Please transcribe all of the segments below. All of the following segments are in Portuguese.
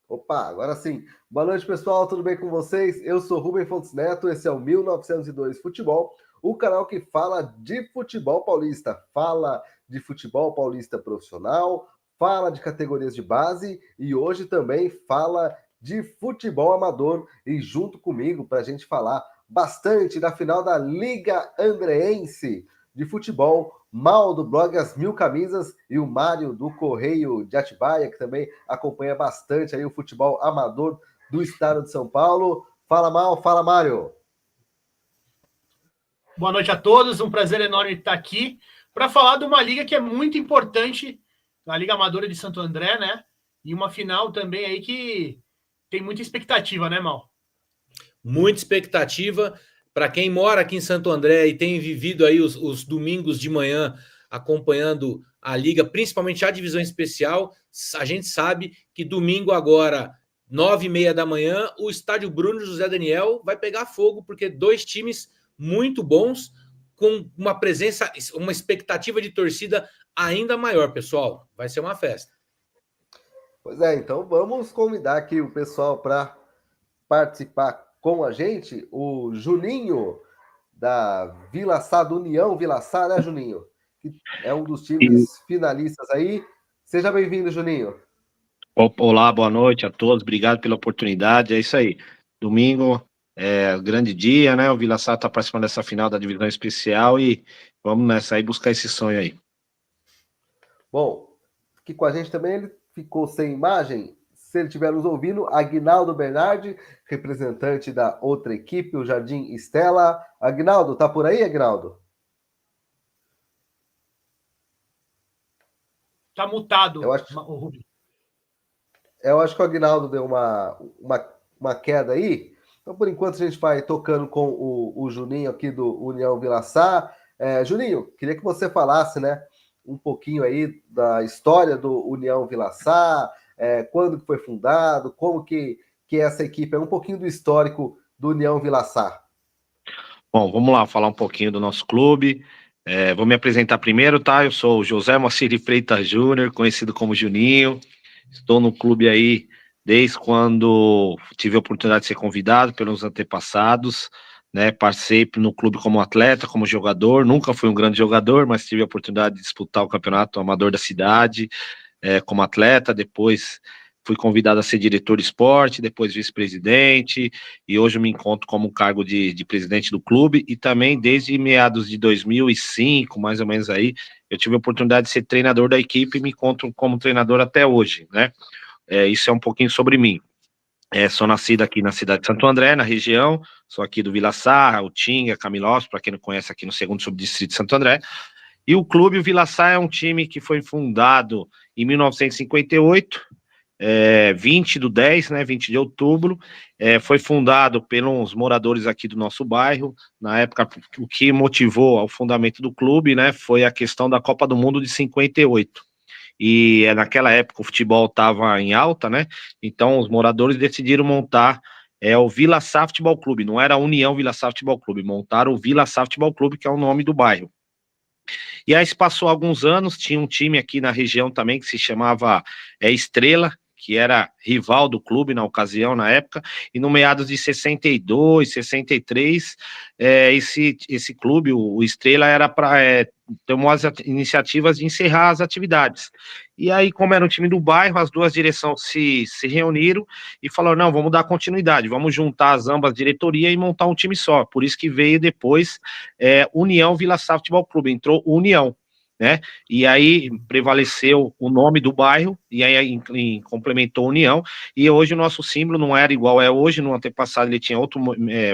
Opa, agora sim. Boa noite, pessoal, tudo bem com vocês? Eu sou Rubem Fontes Neto, esse é o 1902 Futebol, o canal que fala de futebol paulista, fala de futebol paulista profissional, fala de categorias de base e hoje também fala de futebol amador. E junto comigo, para a gente falar bastante da final da Liga Andreense de futebol, Mal do blog As Mil Camisas e o Mário do Correio de Atibaia, que também acompanha bastante aí o futebol amador do estado de São Paulo. Fala, Mal, fala, Mário. Boa noite a todos, um prazer enorme estar aqui para falar de uma liga que é muito importante, a Liga Amadora de Santo André, né? E uma final também aí que tem muita expectativa, né, Mal? Muita expectativa para quem mora aqui em Santo André e tem vivido aí os domingos de manhã acompanhando a liga, principalmente a divisão especial. A gente sabe que domingo agora, 9h30 da manhã, o estádio Bruno José Daniel vai pegar fogo, porque dois times muito bons, com uma presença, uma expectativa de torcida ainda maior, pessoal. Vai ser uma festa. Pois é, então vamos convidar aqui o pessoal para participar com a gente, o Juninho da Vila Sá, do União Vila Sá, né, Juninho? Que é um dos times finalistas aí. Seja bem-vindo, Juninho. Olá, boa noite a todos, obrigado pela oportunidade, é isso aí. Domingo é grande dia, né? O Vila Sá está participando dessa final da divisão especial e vamos nessa aí buscar esse sonho aí. Bom, aqui com a gente também ele ficou sem imagem. Se ele estiver nos ouvindo, Aguinaldo Bernardi, representante da outra equipe, o Jardim Estela. Aguinaldo, tá por aí, Aguinaldo? Tá mutado, eu acho que o Aguinaldo deu uma queda aí. Então, por enquanto, a gente vai tocando com o Juninho aqui do União Vila Sá. Juninho, queria que você falasse, né, um pouquinho aí da história do União Vila Sá, quando que foi fundado, como que essa equipe é, um pouquinho do histórico do União Vila Sá. Bom, vamos lá falar um pouquinho do nosso clube. Vou me apresentar primeiro, tá? Eu sou o José Moacir de Freitas Júnior, conhecido como Juninho. Estou no clube aí desde quando tive a oportunidade de ser convidado pelos antepassados, né? Passei no clube como atleta, como jogador. Nunca fui um grande jogador, mas tive a oportunidade de disputar o campeonato amador da cidade, como atleta. Depois fui convidado a ser diretor de esporte, depois vice-presidente, e hoje eu me encontro como cargo de presidente do clube, e também desde meados de 2005, mais ou menos aí, eu tive a oportunidade de ser treinador da equipe e me encontro como treinador até hoje, né? Isso é um pouquinho sobre mim. Sou nascido aqui na cidade de Santo André, na região, sou aqui do Vila Sá, Utinga, Camilós, para quem não conhece, aqui no segundo subdistrito de Santo André. E o clube, o Vila Sá, é um time que foi fundado em 1958, 20/10, né, 20 de outubro, foi fundado pelos moradores aqui do nosso bairro. Na época, o que motivou ao fundamento do clube, né, foi a questão da Copa do Mundo de 58. E naquela época o futebol estava em alta, né? Então os moradores decidiram montar o Vila Sá Futebol Clube. Não era a União Vila Sá Futebol Clube, montaram o Vila Sá Futebol Clube, que é o nome do bairro. E aí se passou alguns anos, tinha um time aqui na região também que se chamava Estrela, que era rival do clube na ocasião, na época, e no meados de 62, 63, esse clube, o Estrela, era para tomou as iniciativas de encerrar as atividades. E aí, como era um time do bairro, as duas direções se reuniram e falaram, não, vamos dar continuidade, vamos juntar as ambas diretorias e montar um time só. Por isso que veio depois União Vila Sá Futebol Clube, entrou União, né? E aí prevaleceu o nome do bairro, e aí complementou a União, e hoje o nosso símbolo não era igual é hoje. No antepassado ele tinha outro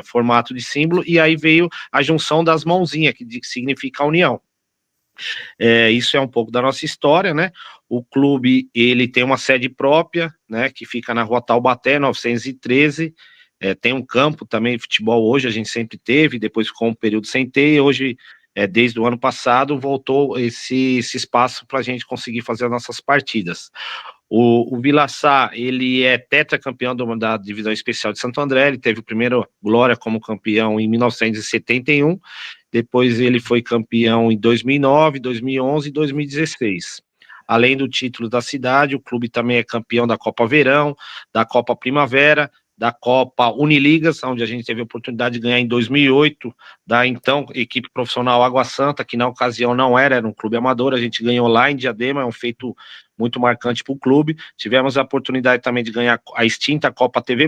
formato de símbolo, e aí veio a junção das mãozinhas, que significa a União. Isso é um pouco da nossa história, né? O clube, ele tem uma sede própria, né, que fica na Rua Taubaté, 913, tem um campo também de futebol. Hoje a gente sempre teve, depois ficou um período sem ter, e hoje, desde o ano passado, voltou esse espaço para a gente conseguir fazer as nossas partidas. O Vila Sá, ele é tetracampeão da divisão especial de Santo André. Ele teve o primeiro glória como campeão em 1971, depois ele foi campeão em 2009, 2011 e 2016. além do título da cidade, o clube também é campeão da Copa Verão, da Copa Primavera, da Copa Uniligas, onde a gente teve a oportunidade de ganhar em 2008, da então equipe profissional Água Santa, que na ocasião não era um clube amador, a gente ganhou lá em Diadema, é um feito muito marcante para o clube. Tivemos a oportunidade também de ganhar a extinta Copa TV+,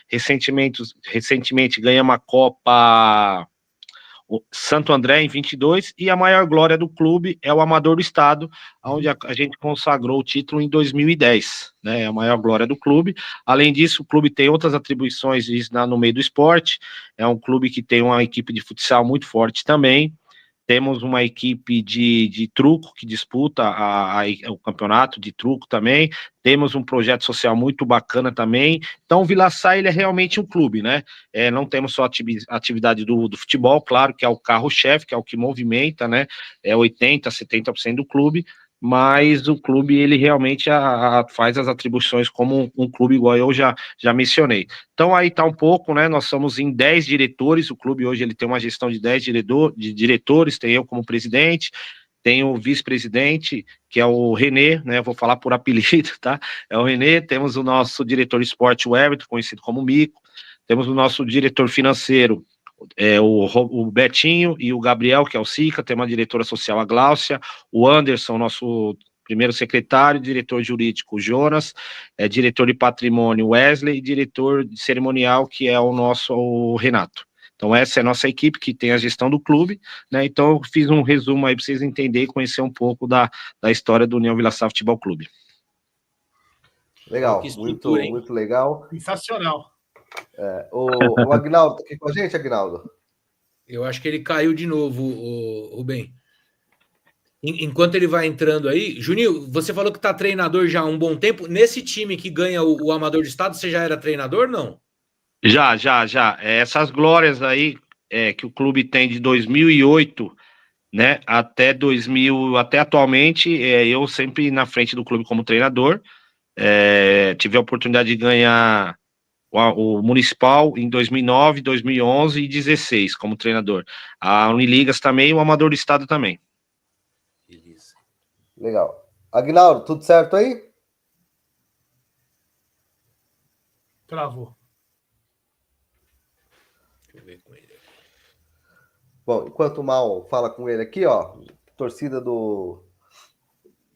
recentemente ganhamos a Copa Santo André em 22, e a maior glória do clube é o Amador do Estado, onde a gente consagrou o título em 2010, né, é a maior glória do clube. Além disso, o clube tem outras atribuições no meio do esporte, é um clube que tem uma equipe de futsal muito forte também, temos uma equipe de truco que disputa o campeonato de truco também, temos um projeto social muito bacana também. Então o Vila Sá, ele é realmente um clube, né? Não temos só atividade do futebol, claro que é o carro-chefe, que é o que movimenta, né? 80%, 70% do clube, mas o clube, ele realmente faz as atribuições como um clube, igual eu já mencionei. Então aí tá um pouco, né, nós somos em 10 diretores, o clube hoje ele tem uma gestão de 10 diretores, tem eu como presidente, tem o vice-presidente, que é o Renê, né, vou falar por apelido, tá? É o Renê, temos o nosso diretor de esporte, o Everton, conhecido como Mico, temos o nosso diretor financeiro, o Betinho, e o Gabriel, que é o Sica, tem uma diretora social, a Gláucia, o Anderson, nosso primeiro secretário, diretor jurídico, o Jonas, diretor de patrimônio, Wesley, e diretor de cerimonial, que é o Renato. Então essa é a nossa equipe que tem a gestão do clube, né? Então eu fiz um resumo aí para vocês entenderem e conhecer um pouco da história do União Vila Sá Futebol Clube. Legal, muito legal. Sensacional. O Agnaldo tá aqui com a gente, Agnaldo? Eu acho que ele caiu de novo, o Rubem. Enquanto ele vai entrando aí, Juninho, você falou que está treinador já há um bom tempo. Nesse time que ganha o Amador de Estado, você já era treinador, não? Já. Essas glórias aí que o clube tem de 2008, né, até atualmente, eu sempre na frente do clube como treinador. Tive a oportunidade de ganhar o Municipal em 2009, 2011 e 2016 como treinador. A Uniligas também e o Amador do Estado também. Beleza. Legal. Agnaldo, tudo certo aí? Travou. Deixa eu ver com ele. Bom, enquanto o Mal fala com ele aqui, ó, torcida do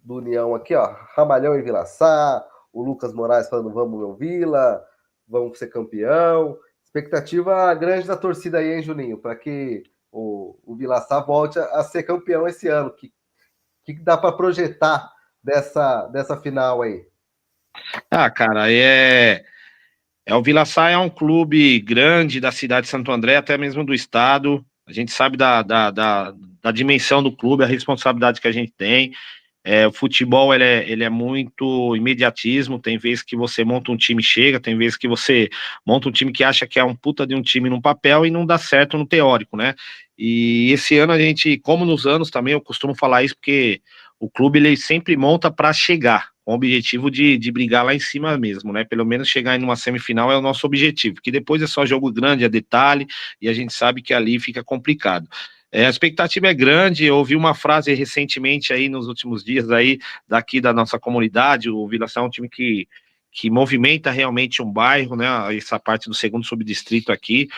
União aqui, ó, Ramalhão e Vila Sá, o Lucas Moraes falando vamos meu Vila, vamos ser campeão. Expectativa grande da torcida aí, hein, Juninho, para que o Vila Sá volte a ser campeão esse ano. Que dá para projetar dessa final aí? Cara, o Vila Sá é um clube grande da cidade de Santo André, até mesmo do estado. A gente sabe da dimensão do clube, a responsabilidade que a gente tem. O futebol, ele é muito imediatismo, tem vezes que você monta um time e chega, tem vezes que você monta um time que acha que é um puta de um time num papel e não dá certo no teórico, né? E esse ano a gente, como nos anos também, eu costumo falar isso porque o clube ele sempre monta para chegar, com o objetivo de brigar lá em cima mesmo, né? Pelo menos chegar em uma semifinal é o nosso objetivo, que depois é só jogo grande, é detalhe, e a gente sabe que ali fica complicado. A expectativa é grande. Eu ouvi uma frase recentemente aí, nos últimos dias aí, daqui da nossa comunidade, o Vila Sá é um time que movimenta realmente um bairro, né, essa parte do segundo subdistrito aqui,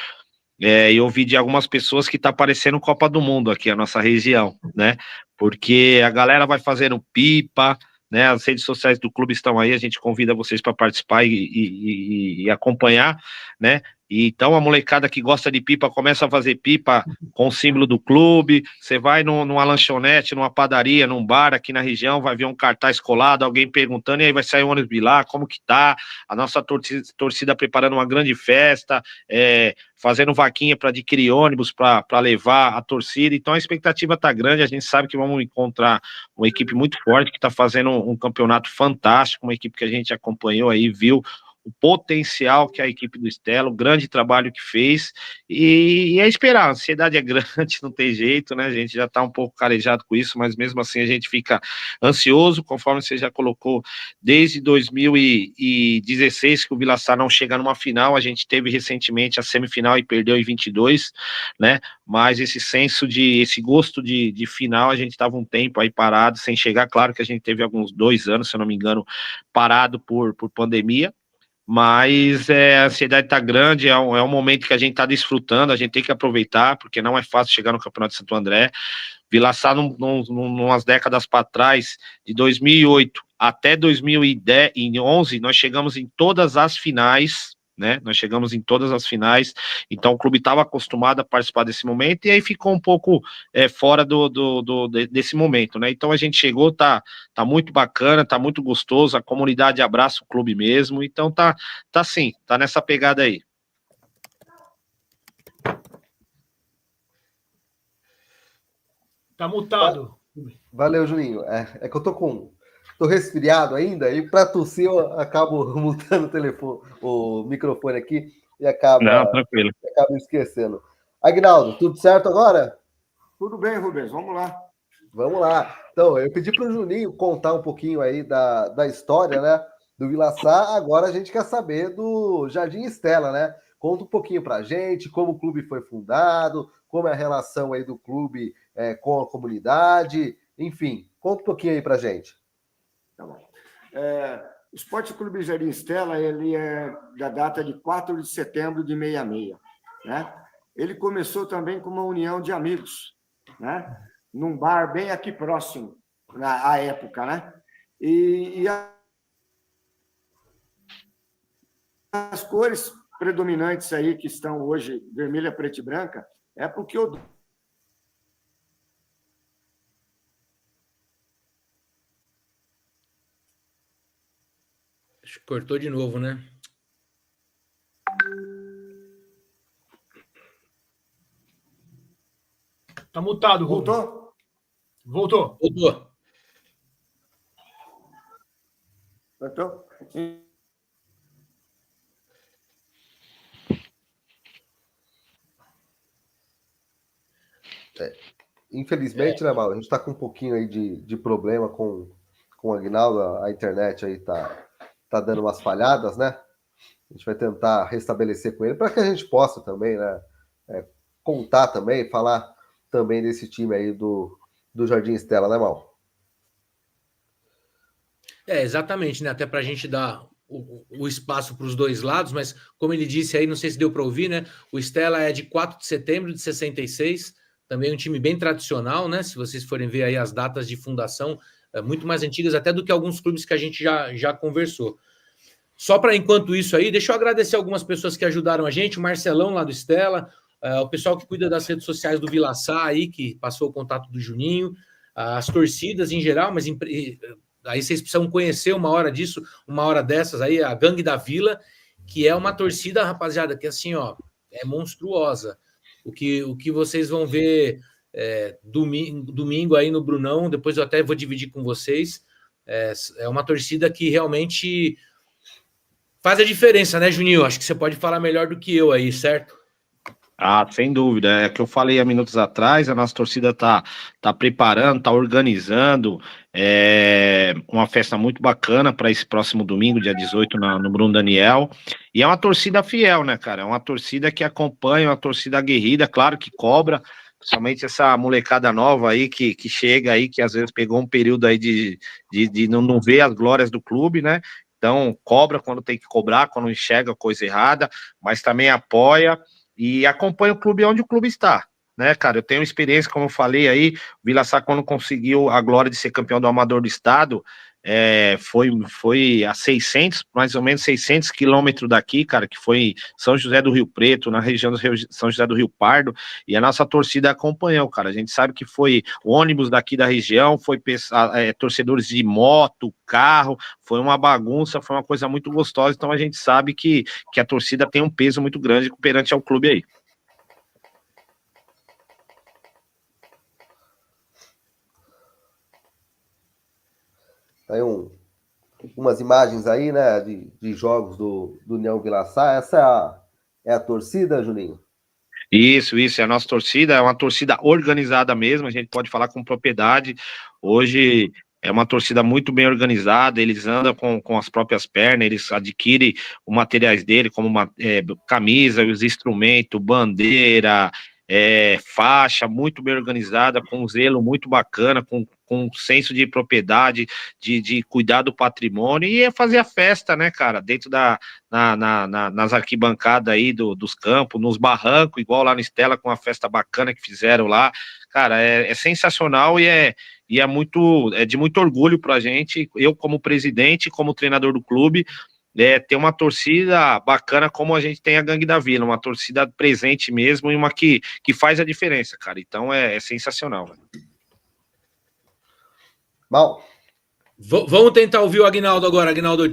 eu ouvi de algumas pessoas que está parecendo Copa do Mundo aqui, a nossa região, né, porque a galera vai fazendo pipa, né, as redes sociais do clube estão aí, a gente convida vocês para participar e acompanhar, né. Então a molecada que gosta de pipa começa a fazer pipa com o símbolo do clube. Você vai numa lanchonete, numa padaria, num bar aqui na região, vai ver um cartaz colado, alguém perguntando, e aí vai sair o ônibus de lá, como que tá? A nossa torcida preparando uma grande festa, fazendo vaquinha para adquirir ônibus para levar a torcida. Então a expectativa tá grande, a gente sabe que vamos encontrar uma equipe muito forte que está fazendo um campeonato fantástico, uma equipe que a gente acompanhou aí, viu o potencial que a equipe do Stella, o grande trabalho que fez, e é esperar, a ansiedade é grande, não tem jeito, né? A gente já está um pouco calejado com isso, mas mesmo assim a gente fica ansioso, conforme você já colocou, desde 2016 que o Vila Sá não chega numa final, a gente teve recentemente a semifinal e perdeu em 22, né? Mas esse gosto de final, a gente estava um tempo aí parado, sem chegar, claro que a gente teve alguns 2 anos, se eu não me engano, parado por pandemia, mas a ansiedade está grande, é um momento que a gente está desfrutando, a gente tem que aproveitar, porque não é fácil chegar no Campeonato de Santo André. Vila Sá, umas décadas para trás, de 2008 até 2011, nós chegamos em todas as finais, né? Nós chegamos em todas as finais, então o clube estava acostumado a participar desse momento, e aí ficou um pouco fora desse momento, né? Então a gente chegou, tá muito bacana, tá muito gostoso, a comunidade abraça o clube mesmo, então tá sim, tá nessa pegada aí. Tá mutado. Valeu, Juninho. É que eu tô resfriado ainda, e para tossir eu acabo mutando o telefone, o microfone aqui, e Não, tranquilo. acabo esquecendo. Aguinaldo, tudo certo agora? Tudo bem, Rubens, vamos lá. Vamos lá. Então, eu pedi para o Juninho contar um pouquinho aí da história, né, do Vila Sá. Agora a gente quer saber do Jardim Estela, né? Conta um pouquinho para a gente como o clube foi fundado, como é a relação aí do clube com a comunidade, enfim, conta um pouquinho aí para a gente. Tá bom. O Esporte Clube Jardim Estela, ele é da data de 4 de setembro de 66, né? Ele começou também com uma união de amigos, né? Num bar bem aqui próximo, à época, né? E as cores predominantes aí que estão hoje, vermelha, preta e branca, é porque o Cortou de novo, né? Tá mutado, Rubens. voltou? Voltou. Voltou. Voltou? Infelizmente, né, Mauro? A gente está com um pouquinho aí de problema com o Aguinaldo, a internet aí tá dando umas falhadas, né? A gente vai tentar restabelecer com ele para que a gente possa também, né, contar também, falar também desse time aí do Jardim Estela, né, Mal? Exatamente, né? Até para a gente dar o espaço para os dois lados, mas como ele disse aí, não sei se deu para ouvir, né? O Stella é de 4 de setembro de 66, também um time bem tradicional, né? Se vocês forem ver aí as datas de fundação, muito mais antigas até do que alguns clubes que a gente já conversou. Só para enquanto isso aí, deixa eu agradecer algumas pessoas que ajudaram a gente, o Marcelão lá do Stella, o pessoal que cuida das redes sociais do Vila Sá aí, que passou o contato do Juninho, as torcidas em geral, mas aí vocês precisam conhecer uma hora disso, uma hora dessas aí, a Gangue da Vila, que é uma torcida, rapaziada, que assim, ó, é monstruosa. O que vocês vão ver domingo aí no Brunão, depois eu até vou dividir com vocês, é uma torcida que realmente faz a diferença, né, Juninho? Acho que você pode falar melhor do que eu aí, certo? Sem dúvida, é que eu falei há minutos atrás, a nossa torcida tá preparando, tá organizando uma festa muito bacana para esse próximo domingo, dia 18, no Bruno Daniel, e é uma torcida fiel, né, cara? É uma torcida que acompanha, uma torcida aguerrida, claro que cobra, principalmente essa molecada nova aí que chega aí, que às vezes pegou um período aí de não ver as glórias do clube, né? Então, cobra quando tem que cobrar, quando enxerga coisa errada, mas também apoia e acompanha o clube onde o clube está, né, cara? Eu tenho experiência, como eu falei aí, o Vila Sá, quando conseguiu a glória de ser campeão do Amador do Estado, foi a 600, mais ou menos 600 quilômetros daqui, cara, que foi São José do Rio Preto, na região do São José do Rio Pardo, e a nossa torcida acompanhou, cara. A gente sabe que foi ônibus daqui da região, foi torcedores de moto, carro, foi uma bagunça, foi uma coisa muito gostosa, então a gente sabe que a torcida tem um peso muito grande perante ao clube aí. Aí um umas imagens aí, né, de jogos do União Vila Sá. Essa é a torcida, Juninho? Isso, é a nossa torcida, é uma torcida organizada mesmo, a gente pode falar com propriedade. Hoje é uma torcida muito bem organizada, eles andam com as próprias pernas, eles adquirem os materiais dele, como camisa, os instrumentos, bandeira, faixa, muito bem organizada, com um zelo muito bacana, com um senso de propriedade, de cuidar do patrimônio, e fazer a festa, né, cara, dentro nas arquibancadas aí dos campos, nos barrancos, igual lá no Estela, com a festa bacana que fizeram lá. Cara, é sensacional e é de muito orgulho pra gente, eu como presidente, como treinador do clube, ter uma torcida bacana como a gente tem a Gangue da Vila, uma torcida presente mesmo e uma que faz a diferença, cara. Então é sensacional, velho. Mal. Vamos tentar ouvir o Aguinaldo agora. Aguinaldo,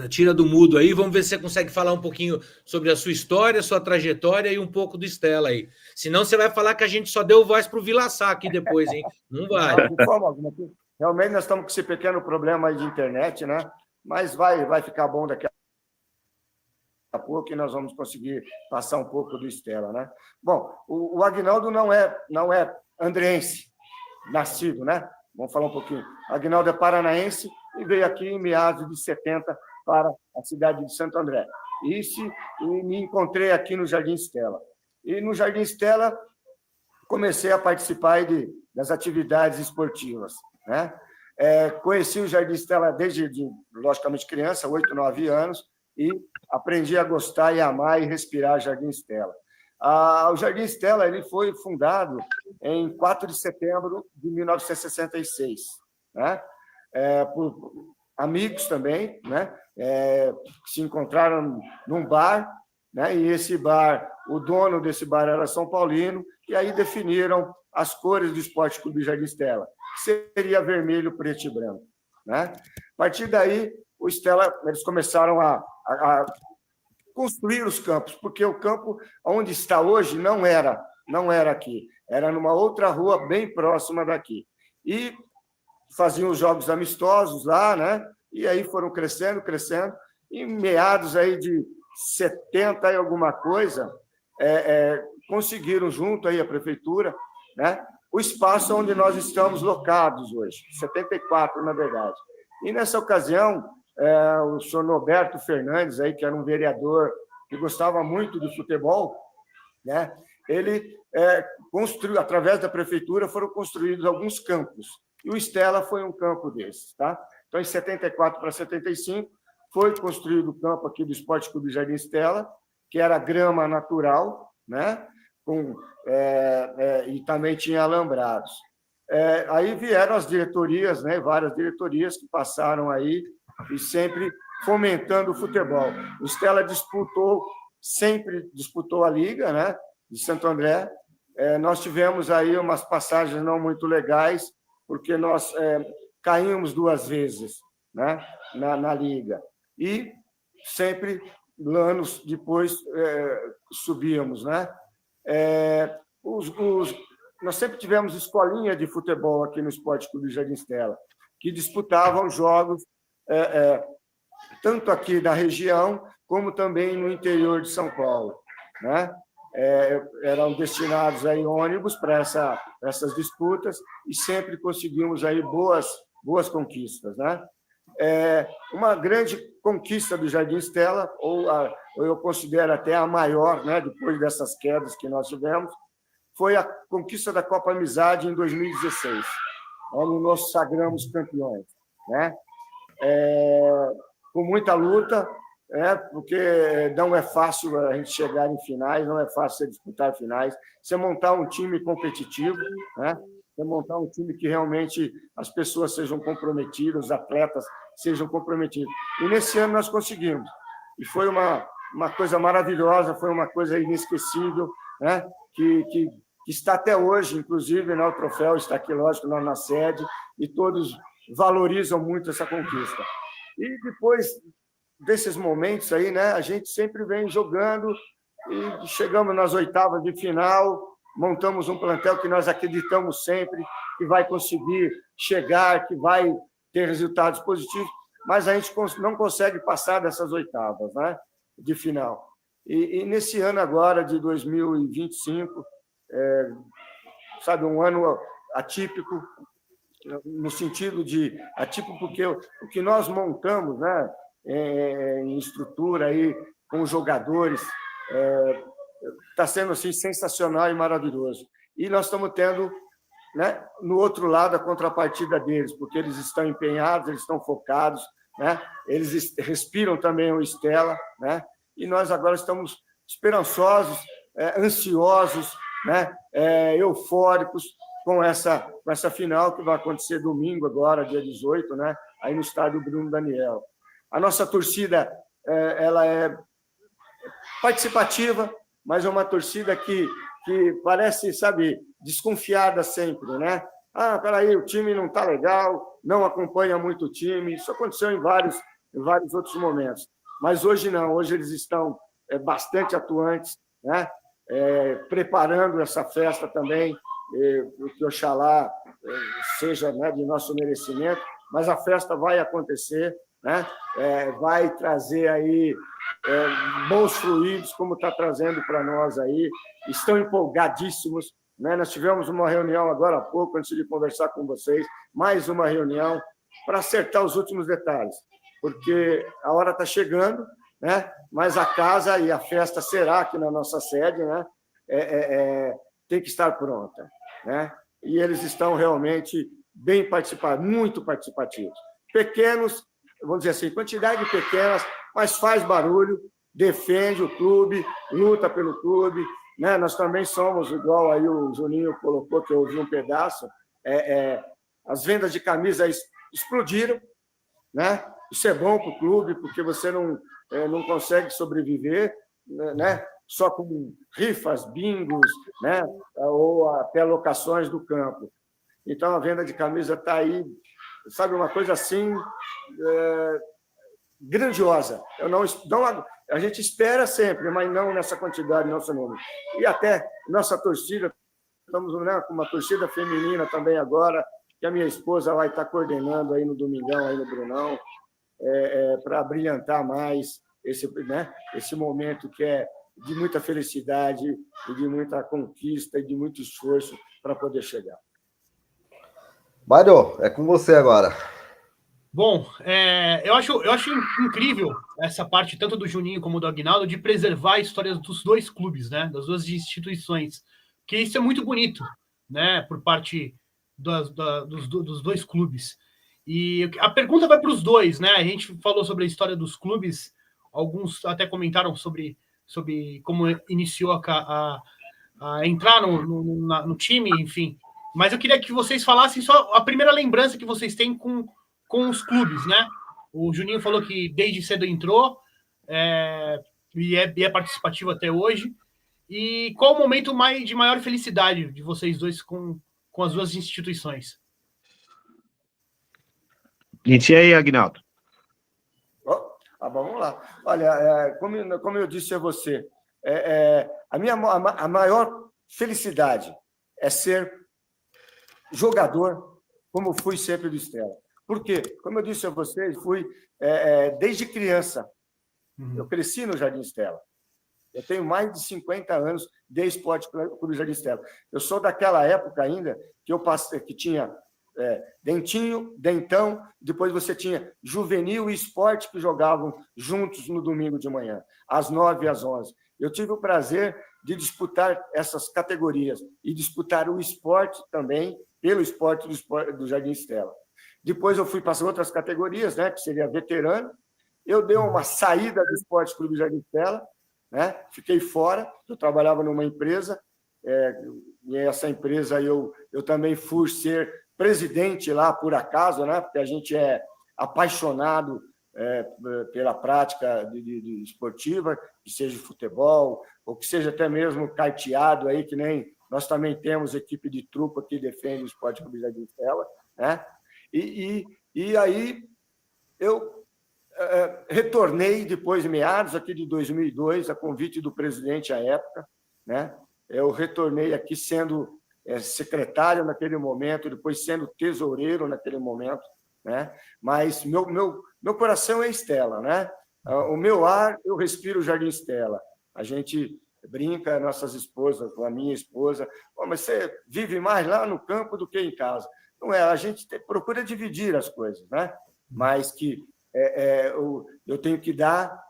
tira do mudo aí. Vamos ver se você consegue falar um pouquinho sobre a sua história, sua trajetória e um pouco do Estela aí. Senão você vai falar que a gente só deu voz para o Vila Sá aqui depois, hein? Não vai. Não, de forma alguma. Realmente nós estamos com esse pequeno problema aí de internet, né? Mas vai ficar bom daqui a pouco e nós vamos conseguir passar um pouco do Estela, né? Bom, o Aguinaldo não é andreense, nascido, né? Vamos falar um pouquinho. Aguinaldo é paranaense e veio aqui em meados de 70 para a cidade de Santo André. E me encontrei aqui no Jardim Estela. E no Jardim Estela comecei a participar das atividades esportivas, né? Conheci o Jardim Estela desde, logicamente, criança, 8, 9 anos, e aprendi a gostar e amar e respirar Jardim Estela. O Jardim Estela ele foi fundado em 4 de setembro de 1966, né? Por amigos também, né? Que se encontraram num bar, né? E esse bar, o dono desse bar era São Paulino, e aí definiram as cores do Esporte Clube Jardim Estela, que seria vermelho, preto e branco, né? A partir daí, o Estela, eles começaram a construir os campos, porque o campo onde está hoje não era aqui, era numa outra rua bem próxima daqui. E faziam os jogos amistosos lá, né? E aí foram crescendo, e meados aí de 70 e alguma coisa, conseguiram junto aí a prefeitura, né? O espaço onde nós estamos locados hoje, 74, na verdade. E nessa ocasião, o senhor Norberto Fernandes, aí, que era um vereador que gostava muito de futebol, né? Ele construiu, através da prefeitura, foram construídos alguns campos. E o Estela foi um campo desses, tá? Então, em 74 para 75, foi construído o campo aqui do Esporte Clube Jardim Estela, que era grama natural, né? E também tinha alambrados. Aí vieram as diretorias, né? Várias diretorias que passaram aí, e sempre fomentando o futebol. O Estela sempre disputou a Liga, né, de Santo André. Nós tivemos aí umas passagens não muito legais, porque nós caímos 2 vezes, né, na Liga. E sempre, anos depois, subíamos, né? Nós sempre tivemos escolinha de futebol aqui no Esporte Clube Jardim Estela, que disputavam jogos tanto aqui da região, como também no interior de São Paulo, né? Eram destinados aí ônibus para essas disputas e sempre conseguimos aí boas conquistas, né? Uma grande conquista do Jardim Estela, ou eu considero até a maior, né, depois dessas quedas que nós tivemos, foi a conquista da Copa Amizade em 2016, onde nós sagramos campeões, né? Com muita luta, porque não é fácil a gente chegar em finais, não é fácil você disputar finais, você montar um time competitivo, né? Você montar um time que realmente as pessoas sejam comprometidas, os atletas sejam comprometidos. E nesse ano nós conseguimos. E foi uma coisa maravilhosa, foi uma coisa inesquecível, né? Que está até hoje, inclusive, né? O troféu está aqui, lógico, na sede, e todos valorizam muito essa conquista. E depois desses momentos aí, né, a gente sempre vem jogando e chegamos nas oitavas de final, montamos um plantel que nós acreditamos sempre que vai conseguir chegar, que vai ter resultados positivos, mas a gente não consegue passar dessas oitavas, né, de final. E nesse ano agora, de 2025, sabe, um ano atípico, no sentido de atípico porque o que nós montamos, né, em estrutura aí, com os jogadores, está sendo assim, sensacional e maravilhoso. E nós estamos tendo, né, no outro lado, a contrapartida deles, porque eles estão empenhados, eles estão focados, né, eles respiram também o Stella, né, e nós agora estamos esperançosos, ansiosos, né, eufóricos com essa final que vai acontecer domingo agora, dia 18, né, aí no estádio Bruno Daniel. A nossa torcida ela é participativa, mas é uma torcida que parece, sabe, desconfiada sempre, né? Ah, peraí, o time não está legal, não acompanha muito o time. Isso aconteceu em vários outros momentos. Mas hoje não, hoje eles estão bastante atuantes, né? Preparando essa festa também, que Oxalá seja, né, de nosso merecimento, mas a festa vai acontecer, né? Vai trazer aí bons fluidos, como está trazendo para nós aí, estão empolgadíssimos, né? Nós tivemos uma reunião agora há pouco, antes de conversar com vocês, mais uma reunião para acertar os últimos detalhes, porque a hora está chegando, né? Mas a casa e a festa será aqui na nossa sede, né? Tem que estar pronta, né? E eles estão realmente bem participativos, muito participativos. Pequenos, vamos dizer assim, quantidade pequenas, mas faz barulho, defende o clube, luta pelo clube, né? Nós também somos, igual aí o Juninho colocou, que eu ouvi um pedaço, as vendas de camisa explodiram, né? Isso é bom para o clube, porque você não consegue sobreviver, né? Só com rifas, bingos, né? Ou até locações do campo. Então, a venda de camisa está aí, sabe, uma coisa assim grandiosa. A gente espera sempre, mas não nessa quantidade, nosso número. E até nossa torcida, estamos, né, com uma torcida feminina também agora, que a minha esposa vai estar coordenando aí no domingão, aí no Brunão, para brilhantar mais esse momento que é de muita felicidade e de muita conquista e de muito esforço para poder chegar. Mário, é com você agora. Bom, eu acho incrível essa parte, tanto do Juninho como do Aguinaldo, de preservar a história dos dois clubes, né? Das duas instituições. Porque isso é muito bonito, né? Por parte dos dois clubes. E a pergunta vai para os dois, né? A gente falou sobre a história dos clubes, alguns até comentaram sobre como iniciou a entrar no time, enfim. Mas eu queria que vocês falassem só a primeira lembrança que vocês têm com os clubes, né? O Juninho falou que desde cedo entrou e é participativo até hoje. E qual o momento de maior felicidade de vocês dois com as duas instituições? E aí, Aguinaldo? Vamos lá. Olha, como eu disse a você, a maior felicidade é ser jogador, como fui sempre do Stella. Por quê? Como eu disse a vocês, fui desde criança. Eu cresci no Jardim Stella. Eu tenho mais de 50 anos de Esporte Clube Jardim Stella. Eu sou daquela época ainda que tinha Dentinho, Dentão, depois você tinha Juvenil e Esporte que jogavam juntos no domingo de manhã, às 9 e às 11. Eu tive o prazer de disputar essas categorias e disputar o esporte também, pelo esporte do Jardim Stella. Depois eu fui para as outras categorias, né, que seria veterano. Eu dei uma saída do Esporte Clube Jardim Stella, né, fiquei fora, eu trabalhava numa empresa, e essa empresa eu também fui ser presidente lá, por acaso, né, porque a gente é apaixonado pela prática de esportiva, que seja futebol, ou que seja até mesmo carteado, aí, que nem nós também temos equipe de trupa que defende o Esporte Clube Jardim Stella, né? E aí eu retornei depois, meados aqui de 2002, a convite do presidente à época, né? Eu retornei aqui sendo secretário naquele momento, depois sendo tesoureiro naquele momento, né? Mas meu meu coração é Estela, né? O meu ar, eu respiro o Jardim Estela. A gente brinca, nossas esposas, a minha esposa, mas você vive mais lá no campo do que em casa. Não é, a gente procura dividir as coisas, né? Mas que eu tenho que dar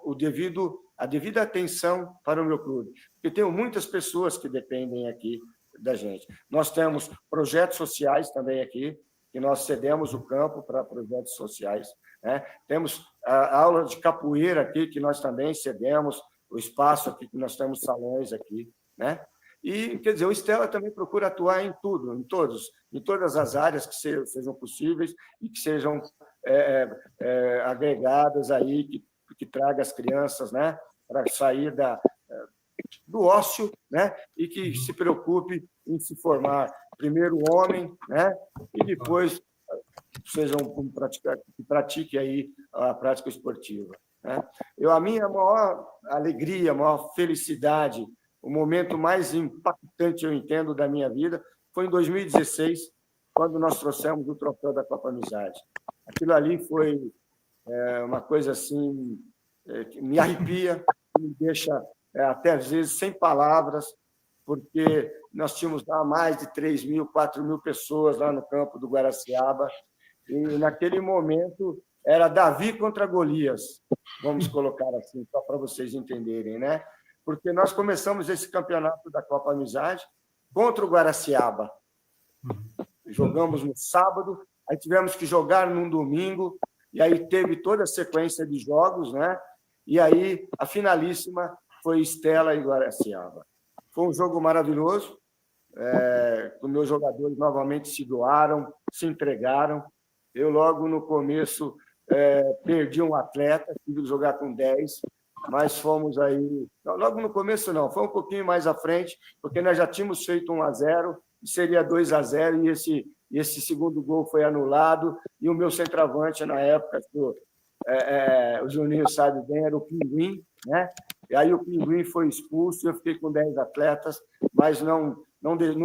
a devida atenção para o meu clube, porque tenho muitas pessoas que dependem aqui da gente. Nós temos projetos sociais também aqui, que nós cedemos o campo para projetos sociais, né? Temos a aula de capoeira aqui, que nós também cedemos o espaço aqui, que nós temos salões aqui, né? E, quer dizer, o Estela também procura atuar em tudo, em todas as áreas que sejam possíveis e que sejam agregadas aí, que traga as crianças, né, para sair do ócio, né, e que se preocupe em se formar primeiro homem, né, e depois que pratique aí a prática esportiva, né? A minha maior alegria, a maior felicidade, o momento mais impactante, eu entendo, da minha vida, foi em 2016, quando nós trouxemos o troféu da Copa Amizade. Aquilo ali foi uma coisa assim, que me arrepia, que me deixa até às vezes sem palavras, porque nós tínhamos lá mais de 3.000, 4.000 pessoas lá no campo do Guaraciaba, e naquele momento era Davi contra Golias, vamos colocar assim, só para vocês entenderem, né? Porque nós começamos esse campeonato da Copa Amizade contra o Guaraciaba. Jogamos no sábado, aí tivemos que jogar num domingo, e aí teve toda a sequência de jogos, né? E aí a finalíssima foi Estela e Guaraciaba. Foi um jogo maravilhoso, os meus jogadores novamente se doaram, se entregaram. Eu, logo no começo, perdi um atleta, tive que jogar com 10, mas fomos aí... Não, logo no começo, não, foi um pouquinho mais à frente, porque nós já tínhamos feito 1-0, seria 2-0, e esse segundo gol foi anulado, e o meu centroavante, na época, o Juninho sabe bem, era o Pinguim, né? E aí o Pinguim foi expulso, eu fiquei com 10 atletas, mas não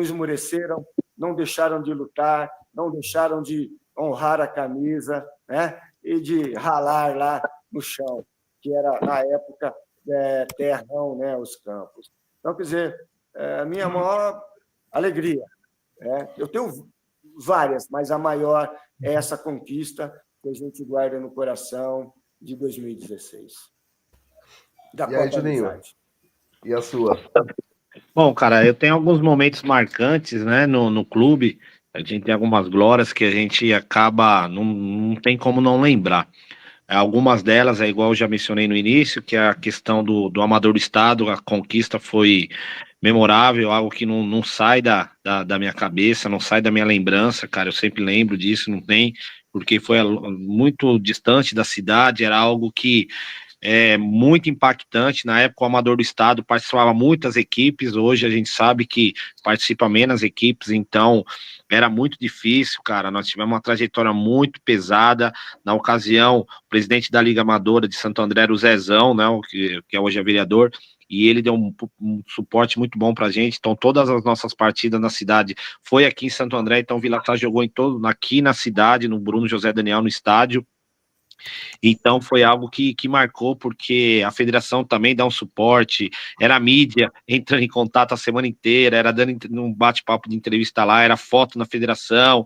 esmoreceram, não deixaram de lutar, não deixaram de honrar a camisa, né? E de ralar lá no chão, que era, na época, terrão, né? Os campos. Então, quer dizer, a minha maior alegria, eu tenho várias, mas a maior é essa conquista que a gente guarda no coração de 2016. E aí, Juninho? E a sua? Bom, cara, eu tenho alguns momentos marcantes, né, no clube. A gente tem algumas glórias que a gente acaba, não tem como não lembrar. Algumas delas, igual eu já mencionei no início, que é a questão do Amador do Estado, a conquista foi memorável, algo que não sai da minha cabeça, não sai da minha lembrança, cara, eu sempre lembro disso, não tem, porque foi muito distante da cidade, era algo que muito impactante. Na época o Amador do Estado participava muitas equipes, hoje a gente sabe que participa menos equipes, então era muito difícil, cara. Nós tivemos uma trajetória muito pesada. Na ocasião, o presidente da Liga Amadora de Santo André era o Zezão, né, que hoje é vereador, e ele deu um suporte muito bom pra gente. Então todas as nossas partidas na cidade foi aqui em Santo André, então o Vilaçá jogou aqui na cidade, no Bruno José Daniel, no estádio. Então foi algo que marcou, porque a federação também dá um suporte, era a mídia entrando em contato a semana inteira, era dando um bate-papo de entrevista lá, era foto na federação,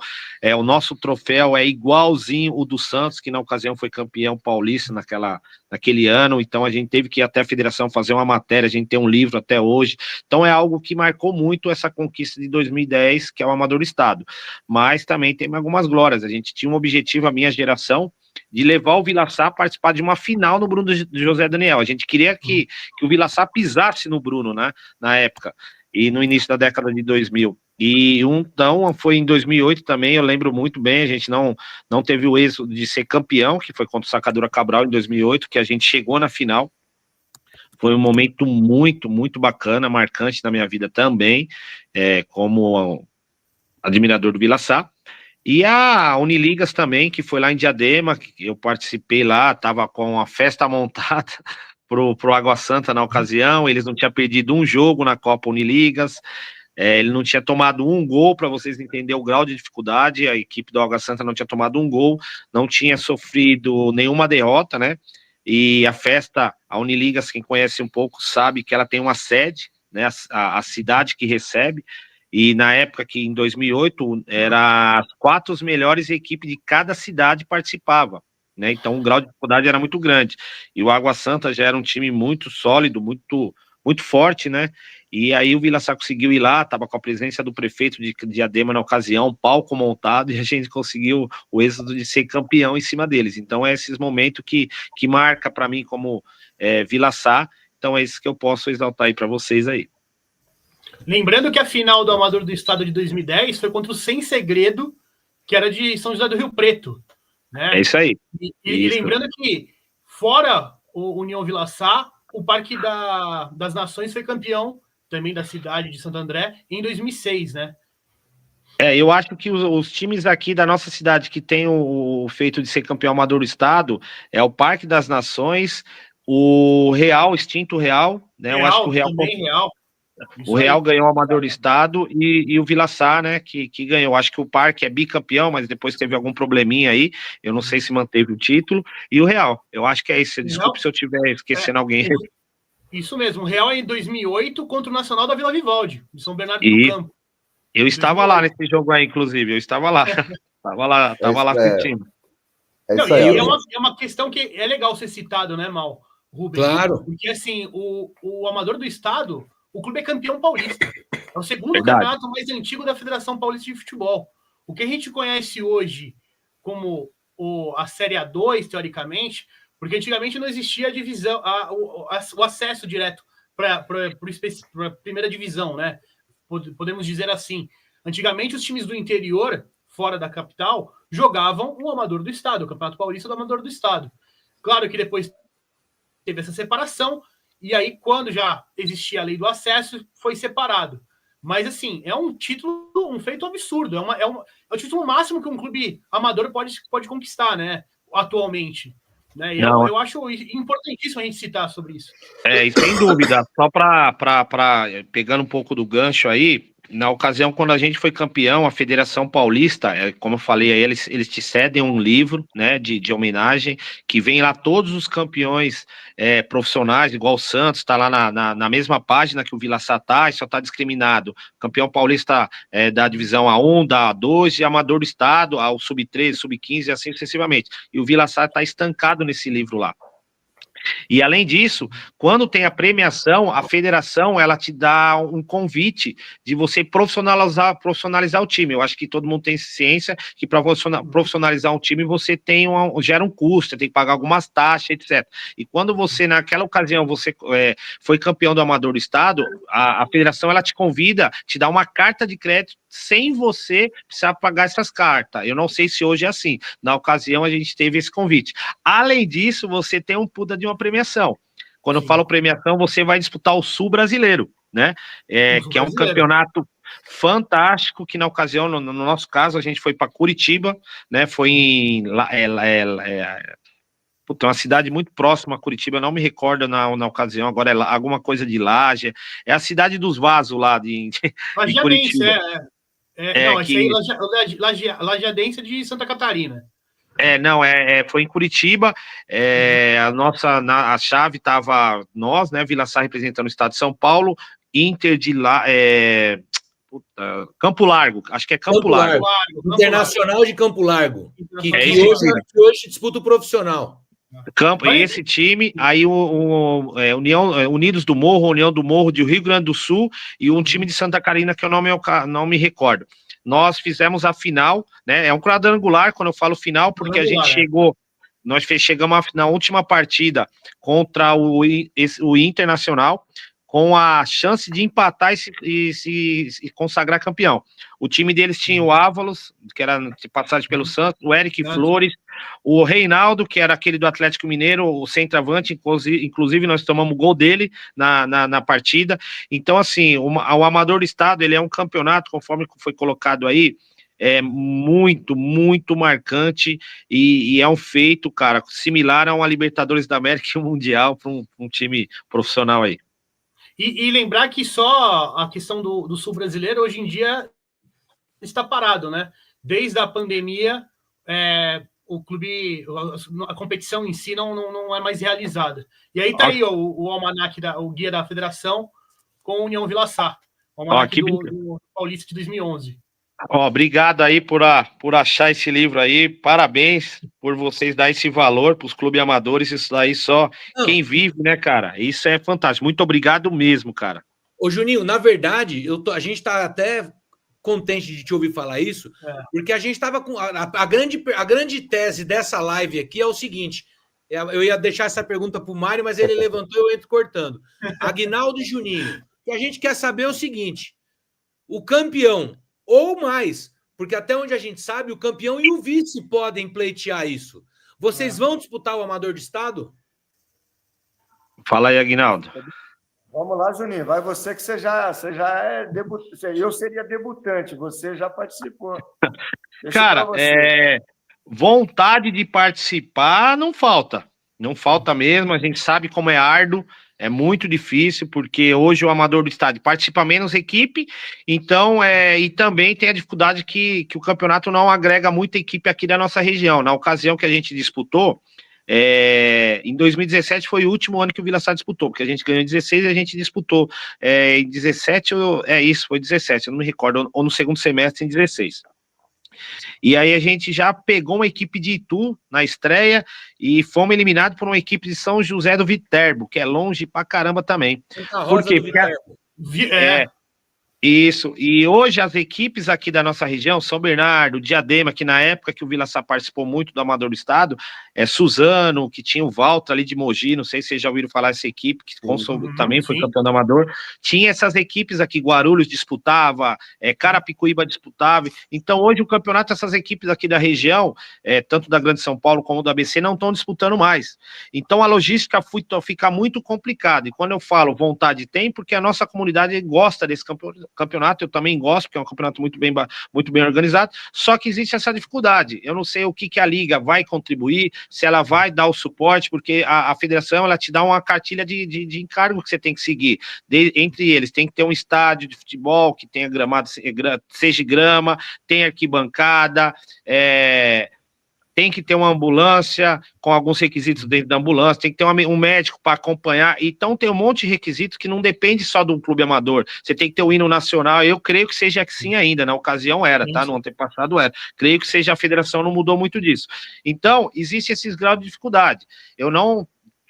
o nosso troféu é igualzinho o do Santos, que na ocasião foi campeão paulista naquele ano, então a gente teve que ir até a federação fazer uma matéria, a gente tem um livro até hoje, então é algo que marcou muito essa conquista de 2010, que é o Amador do Estado, mas também tem algumas glórias. A gente tinha um objetivo, a minha geração, de levar o Vilaçá a participar de uma final no Bruno José Daniel. A gente queria que o Vilaçá pisasse no Bruno, né, na época, e no início da década de 2000. E então foi em 2008 também, eu lembro muito bem, a gente não teve o êxito de ser campeão, que foi contra o Sacadura Cabral em 2008, que a gente chegou na final. Foi um momento muito, muito bacana, marcante na minha vida também, como admirador do Vilaçá. E a Uniligas também, que foi lá em Diadema, que eu participei lá, estava com a festa montada pro Água Santa na ocasião, eles não tinham perdido um jogo na Copa Uniligas, Ele não tinha tomado um gol, para vocês entenderem o grau de dificuldade. A equipe do Água Santa não tinha tomado um gol, não tinha sofrido nenhuma derrota, né? E a festa, a Uniligas, quem conhece um pouco, sabe que ela tem uma sede, né? A cidade que recebe. E na época que, em 2008, era as 4 melhores equipes de cada cidade participavam, né? Então o grau de dificuldade era muito grande. E o Água Santa já era um time muito sólido, muito forte, né? E aí o Vila Sá conseguiu ir lá, estava com a presença do prefeito de Diadema na ocasião, palco montado, e a gente conseguiu o êxito de ser campeão em cima deles. Então é esses momentos que marca para mim como Vila Sá. Então é isso que eu posso exaltar aí para vocês aí. Lembrando que a final do Amador do Estado de 2010 foi contra o Sem Segredo, que era de São José do Rio Preto, né? É isso aí. E lembrando que, fora o União Vila Sá, o Parque das Nações foi campeão também da cidade de Santo André em 2006, né? Eu acho que os times aqui da nossa cidade que tem o feito de ser campeão amador do estado é o Parque das Nações, o Real, extinto Real, né? Eu acho que o Real também Real. O Real ganhou o Amador do Estado e o Vila Sá, né, que ganhou. Acho que o Parque é bicampeão, mas depois teve algum probleminha aí. Eu não sei se manteve o título. E o Real, eu acho que é isso. Desculpe se eu estiver esquecendo alguém. Isso mesmo. O Real é em 2008 contra o Nacional da Vila Vivaldi, de São Bernardo do Campo. Eu estava lá nesse jogo aí, inclusive. Eu estava lá. Tava lá assistindo. É uma questão que é legal ser citado, né, Mal? Rubem? Claro. Porque, assim, o Amador do Estado, o clube é campeão paulista. É o segundo campeonato mais antigo da Federação Paulista de Futebol. O que a gente conhece hoje como a Série A2, teoricamente, porque antigamente não existia a divisão, o acesso direto para a primeira divisão, né? Podemos dizer assim. Antigamente, os times do interior, fora da capital, jogavam o Amador do Estado, o Campeonato Paulista do Amador do Estado. Claro que depois teve essa separação, e aí, quando já existia a lei do acesso, foi separado. Mas, assim, é um título, um feito absurdo. É o título máximo que um clube amador pode conquistar, né? Atualmente. Né? E eu acho importantíssimo a gente citar sobre isso. E sem dúvida. Só pegando um pouco do gancho aí, na ocasião, quando a gente foi campeão, a Federação Paulista, como eu falei aí, eles te cedem um livro, né, de homenagem, que vem lá todos os campeões profissionais, igual o Santos, tá lá na mesma página que o Vila Sá tá, e só tá discriminado. Campeão paulista da divisão A1, da A2, e amador do estado, ao sub-13, sub-15, e assim sucessivamente. E o Vila Sá tá estancado nesse livro lá. E além disso, quando tem a premiação, a federação ela te dá um convite de você profissionalizar o time. Eu acho que todo mundo tem ciência que para profissionalizar um time você gera um custo, você tem que pagar algumas taxas, etc. E quando você, naquela ocasião, você foi campeão do Amador do Estado, a federação ela te convida, te dá uma carta de crédito sem você precisar pagar essas cartas. Eu não sei se hoje é assim. Na ocasião, a gente teve esse convite. Além disso, você tem um puta de uma premiação. Quando eu falo premiação, você vai disputar o Sul Brasileiro, né? Que é um campeonato fantástico, que na ocasião, no nosso caso, a gente foi para Curitiba, né? Foi em... uma cidade muito próxima a Curitiba, eu não me recordo na ocasião, agora é alguma coisa de Laje, é a cidade dos vasos lá de Curitiba. Lajeadense de Santa Catarina. Foi em Curitiba, a chave estava nós, né, Vila Sá representando o estado de São Paulo, Inter de lá, Campo Largo, acho que é Campo Largo. Internacional de Campo Largo, que hoje disputa o profissional. E esse time, aí Unidos do Morro, União do Morro de Rio Grande do Sul e um time de Santa Catarina que eu não me recordo. Nós fizemos a final, né? É um quadrangular quando eu falo final, porque a gente chegamos na última partida contra o Internacional, com a chance de empatar e se consagrar campeão. O time deles tinha o Ávalos, que era de passagem pelo Santos, o Eric Flores, o Reinaldo, que era aquele do Atlético Mineiro, o centroavante, inclusive nós tomamos gol dele na partida. Então, assim, o Amador do Estado, ele é um campeonato, conforme foi colocado aí, muito, muito marcante e é um feito, cara, similar a uma Libertadores da América e um Mundial para um time profissional aí. E lembrar que só a questão do Sul brasileiro hoje em dia está parado, né? Desde a pandemia, o clube, a competição em si não é mais realizada. E aí tá aí o almanac, o guia da federação com a União Vila Sá, o almanac do Paulista de 2011. Obrigado aí por achar esse livro aí, parabéns por vocês dar esse valor para os clubes amadores, isso daí só quem vive, né, cara? Isso é fantástico, muito obrigado mesmo, cara. Ô Juninho, na verdade, a gente tá até contente de te ouvir falar isso, porque a gente estava com a grande tese dessa live aqui é o seguinte, eu ia deixar essa pergunta para o Mário, mas ele levantou e eu entro cortando. Aguinaldo e Juninho, o que a gente quer saber é o seguinte, o campeão, ou mais, porque até onde a gente sabe, o campeão e o vice podem pleitear isso. Vocês vão disputar o Amador de Estado? Fala aí, Aguinaldo. Vamos lá, Juninho. Vai você que você já é debutante. Eu seria debutante, você já participou. Cara, vontade de participar não falta. Não falta mesmo, a gente sabe como é árduo, é muito difícil, porque hoje o Amador do Estado participa menos equipe, então, e também tem a dificuldade que o campeonato não agrega muita equipe aqui da nossa região. Na ocasião que a gente disputou, em 2017 foi o último ano que o Vila Sá disputou, porque a gente ganhou em 16 e a gente disputou em 17, foi 17, eu não me recordo, ou no segundo semestre em 16. E aí a gente já pegou uma equipe de Itu na estreia e fomos eliminados por uma equipe de São José do Viterbo, que é longe pra caramba também. Por quê? Isso, e hoje as equipes aqui da nossa região, São Bernardo, Diadema, que na época que o Vila Sá participou muito do Amador do Estado, Suzano, que tinha o Walter ali de Mogi, não sei se vocês já ouviram falar dessa equipe, que também foi campeão do Amador, tinha essas equipes aqui, Guarulhos disputava, Carapicuíba disputava, então hoje o campeonato, essas equipes aqui da região, tanto da Grande São Paulo como do ABC, não estão disputando mais, então a logística fica muito complicada, e quando eu falo vontade tem, porque a nossa comunidade gosta desse campeonato, eu também gosto, porque é um campeonato muito bem organizado, só que existe essa dificuldade, eu não sei o que a Liga vai contribuir, se ela vai dar o suporte, porque a federação, ela te dá uma cartilha de encargo que você tem que seguir, entre eles, tem que ter um estádio de futebol, que tenha gramado, seja grama, tem arquibancada, tem que ter uma ambulância com alguns requisitos dentro da ambulância, tem que ter um médico para acompanhar, então tem um monte de requisitos que não depende só de um clube amador, você tem que ter o hino nacional, eu creio que seja assim ainda, na ocasião era, tá? No antepassado era, creio que seja a federação não mudou muito disso. Então, existe esses graus de dificuldade, eu não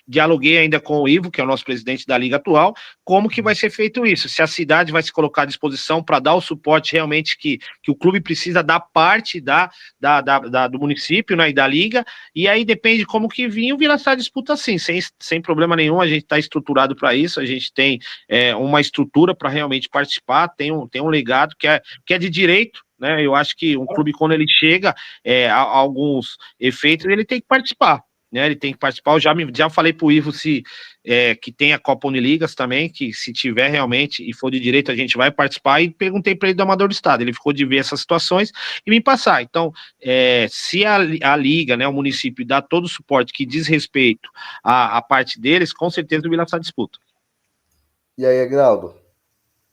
dialoguei ainda com o Ivo, que é o nosso presidente da Liga atual, como que vai ser feito isso, se a cidade vai se colocar à disposição para dar o suporte realmente que o clube precisa da parte do município, né, e da Liga, e aí depende como que vir, o Vila Sá disputa assim, sem problema nenhum, a gente está estruturado para isso, a gente tem uma estrutura para realmente participar, tem um legado que é de direito, né, eu acho que um clube, quando ele chega a alguns efeitos, ele tem que participar, né, ele tem que participar, eu já falei pro Ivo que tem a Copa Uniligas também, que se tiver realmente e for de direito a gente vai participar, e perguntei para ele do Amador do Estado, ele ficou de ver essas situações e me passar, então se a Liga, né, o município dá todo o suporte que diz respeito à parte deles, com certeza o Vila Sá disputa. E aí, Aguinaldo?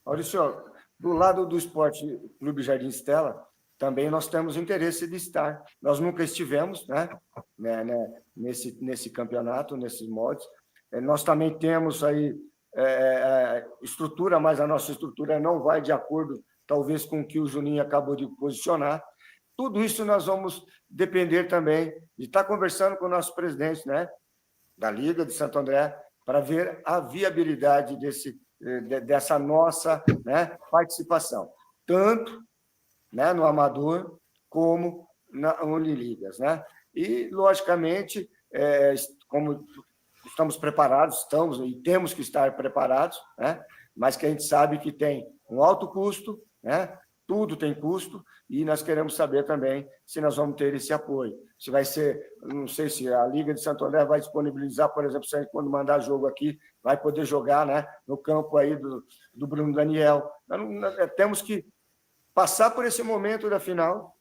Maurício, do lado do Esporte Clube Jardim Estela, também nós temos interesse de estar. Nós nunca estivemos, né, nesse campeonato, nesses moldes. Nós também temos aí estrutura, mas a nossa estrutura não vai de acordo, talvez, com o que o Juninho acabou de posicionar. Tudo isso nós vamos depender também de estar conversando com o nosso presidente, né, da Liga de Santo André, para ver a viabilidade dessa nossa, né, participação. Tanto, né, no Amador, como na Uniligas, né? E, logicamente, como estamos preparados, e temos que estar preparados, né? Mas que a gente sabe que tem um alto custo, né? Tudo tem custo, e nós queremos saber também se nós vamos ter esse apoio. Se vai ser, não sei se a Liga de Santo André vai disponibilizar, por exemplo, se a gente, quando mandar jogo aqui, vai poder jogar, né, no campo aí do Bruno Daniel. Nós temos que passar por esse momento da final,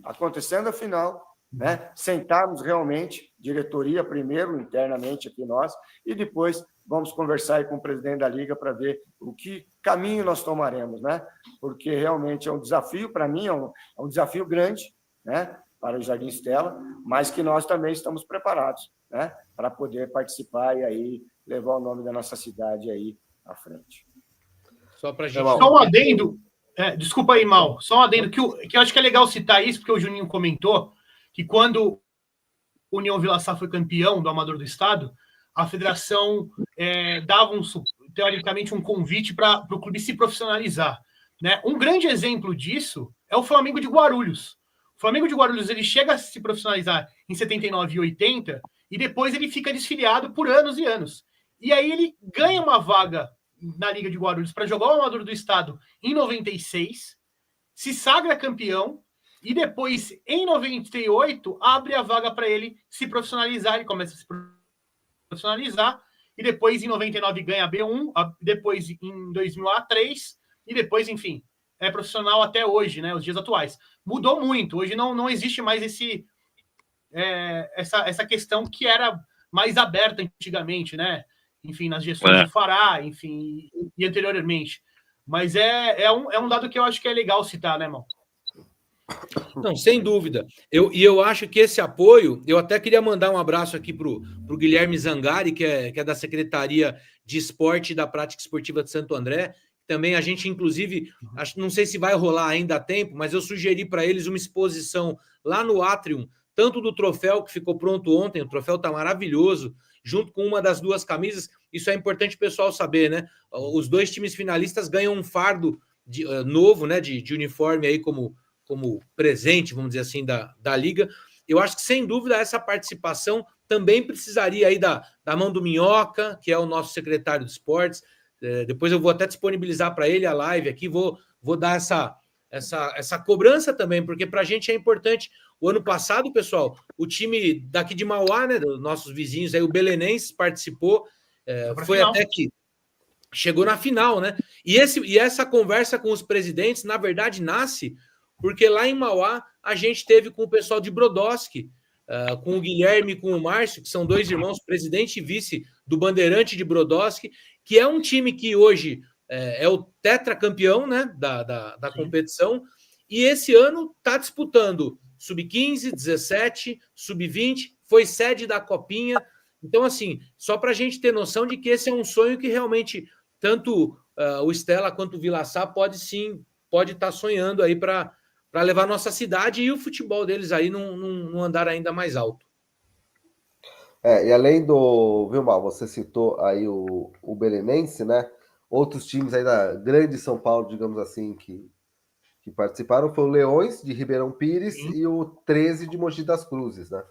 acontecendo a final, né? Sentarmos realmente, diretoria primeiro, internamente aqui nós, e depois vamos conversar aí com o presidente da Liga para ver o que caminho nós tomaremos, né? Porque realmente é um desafio, para mim, é um desafio grande, né? Para o Jardim Estela, mas que nós também estamos preparados, né? Para poder participar e aí levar o nome da nossa cidade aí à frente. Só para gente... Só um adendo, desculpa aí, Mal, só um adendo, que eu acho que é legal citar isso, porque o Juninho comentou que quando o União Vila-Sá foi campeão do Amador do Estado, a federação dava, teoricamente, um convite para o clube se profissionalizar, né? Um grande exemplo disso é o Flamengo de Guarulhos. O Flamengo de Guarulhos ele chega a se profissionalizar em 79 e 80 e depois ele fica desfiliado por anos e anos. E aí ele ganha uma vaga na Liga de Guarulhos para jogar o Amador do Estado em 96, se sagra campeão e depois, em 98, abre a vaga para ele se profissionalizar. Ele começa a se profissionalizar e depois, em 99, ganha a B1, depois, em 2000, A3 e depois, enfim, é profissional até hoje, né? Os dias atuais. Mudou muito. Hoje não existe mais essa questão que era mais aberta antigamente, né? Enfim, nas gestões do Fará, enfim, e anteriormente. Mas é um dado que eu acho que é legal citar, né, irmão? Não, sem dúvida. Eu acho que esse apoio, eu até queria mandar um abraço aqui para o Guilherme Zangari, que é da Secretaria de Esporte e da Prática Esportiva de Santo André. Também a gente, inclusive, não sei se vai rolar ainda a tempo, mas eu sugeri para eles uma exposição lá no Atrium, tanto do troféu que ficou pronto ontem, o troféu está maravilhoso, junto com uma das duas camisas. Isso é importante o pessoal saber, né? Os dois times finalistas ganham um fardo novo, né, de uniforme aí como presente, vamos dizer assim, da Liga. Eu acho que, sem dúvida, essa participação também precisaria aí da mão do Minhoca, que é o nosso secretário de esportes. Depois eu vou até disponibilizar para ele a live aqui, vou dar essa cobrança também, porque para a gente é importante. O ano passado, pessoal, o time daqui de Mauá, né, dos nossos vizinhos, aí, o Belenenses participou, foi final. Até que chegou na final, né? E essa conversa com os presidentes, na verdade, nasce porque lá em Mauá a gente teve com o pessoal de Brodowski, com o Guilherme e com o Márcio, que são dois irmãos, presidente e vice do Bandeirante de Brodowski, que é um time que hoje é o tetracampeão, né, da competição, e esse ano está disputando Sub-15, 17, Sub-20, foi sede da Copinha. Então, assim, só para a gente ter noção de que esse é um sonho que realmente tanto o Stella quanto o Vila-Sá pode estar sonhando aí para levar nossa cidade e o futebol deles aí num andar ainda mais alto. E além do, viu, Mal, você citou aí o Belenense, né? Outros times aí da grande São Paulo, digamos assim, que participaram foi o Leões de Ribeirão Pires e o 13 de Mogi das Cruzes, né?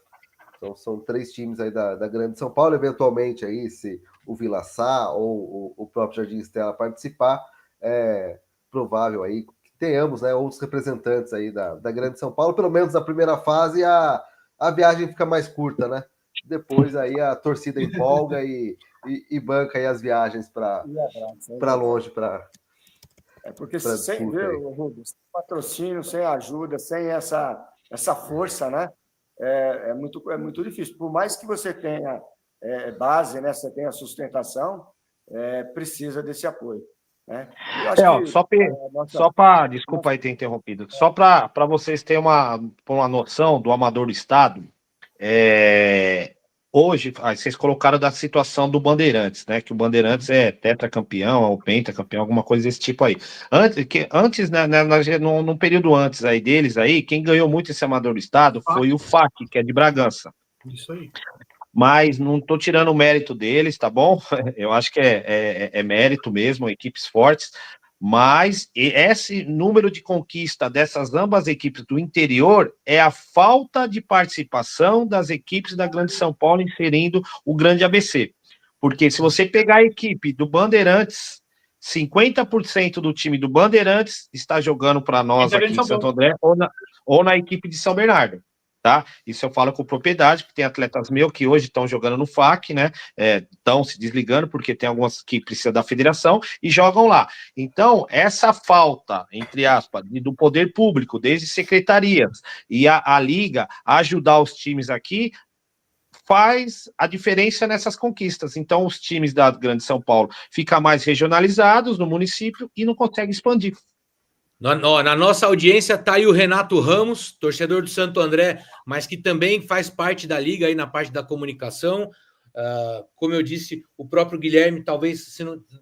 Então são três times aí da grande São Paulo. Eventualmente aí, se o Vila-Sá ou o próprio Jardim Estela participar, é provável aí que tenhamos, né, outros representantes aí da grande São Paulo. Pelo menos na primeira fase a viagem fica mais curta, né? Depois aí a torcida empolga e banca aí as viagens para longe. Porque sem ver, Rubens, sem patrocínio, sem ajuda, sem essa força, né? É muito difícil. Por mais que você tenha base, né? Você tenha sustentação, precisa desse apoio. Né? Desculpa aí ter interrompido. Só para vocês terem uma noção do Amador do Estado, hoje, vocês colocaram da situação do Bandeirantes, né? Que o Bandeirantes é tetracampeão, ou pentacampeão, alguma coisa desse tipo aí. Antes, né, no período antes aí deles, aí, quem ganhou muito esse Amador do Estado foi o FAC, que é de Bragança. Isso aí. Mas não estou tirando o mérito deles, tá bom? Eu acho que é mérito mesmo, equipes fortes. Mas esse número de conquista dessas ambas equipes do interior é a falta de participação das equipes da Grande São Paulo inserindo o Grande ABC. Porque se você pegar a equipe do Bandeirantes, 50% do time do Bandeirantes está jogando para nós aqui em Santo André ou na equipe de São Bernardo. tá? Isso eu falo com propriedade, porque tem atletas meus que hoje estão jogando no FAC, né? Estão se desligando, porque tem algumas que precisam da federação e jogam lá. Então, essa falta, entre aspas, do poder público, desde secretarias e a Liga, ajudar os times aqui, faz a diferença nessas conquistas. Então, os times da Grande São Paulo ficam mais regionalizados no município e não conseguem expandir. Na nossa audiência está aí o Renato Ramos, torcedor do Santo André, mas que também faz parte da Liga aí na parte da comunicação. Como eu disse, o próprio Guilherme, talvez,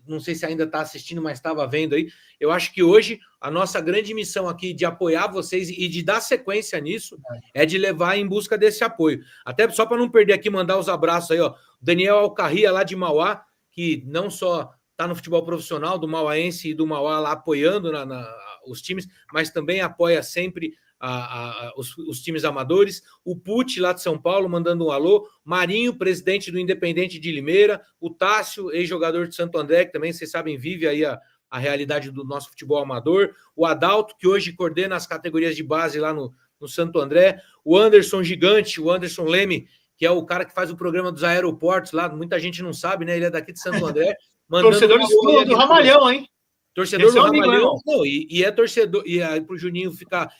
não sei se ainda está assistindo, mas estava vendo aí. Eu acho que hoje a nossa grande missão aqui de apoiar vocês e de dar sequência nisso é de levar em busca desse apoio. Até só para não perder aqui, mandar os abraços aí, ó. Daniel Alcarria, lá de Mauá, que não só está no futebol profissional do Mauaense e do Mauá lá apoiando os times, mas também apoia sempre os times amadores. O Pucci, lá de São Paulo, mandando um alô. Marinho, presidente do Independente de Limeira. O Tássio, ex-jogador de Santo André, que também, vocês sabem, vive aí a realidade do nosso futebol amador. O Adalto, que hoje coordena as categorias de base lá no Santo André. O Anderson Gigante, o Anderson Leme, que é o cara que faz o programa dos aeroportos lá. Muita gente não sabe, né? Ele é daqui de Santo André. Torcedores do Ramalhão, hein? Torcedor do Ramalhão, não, e é torcedor, e aí pro Juninho ficar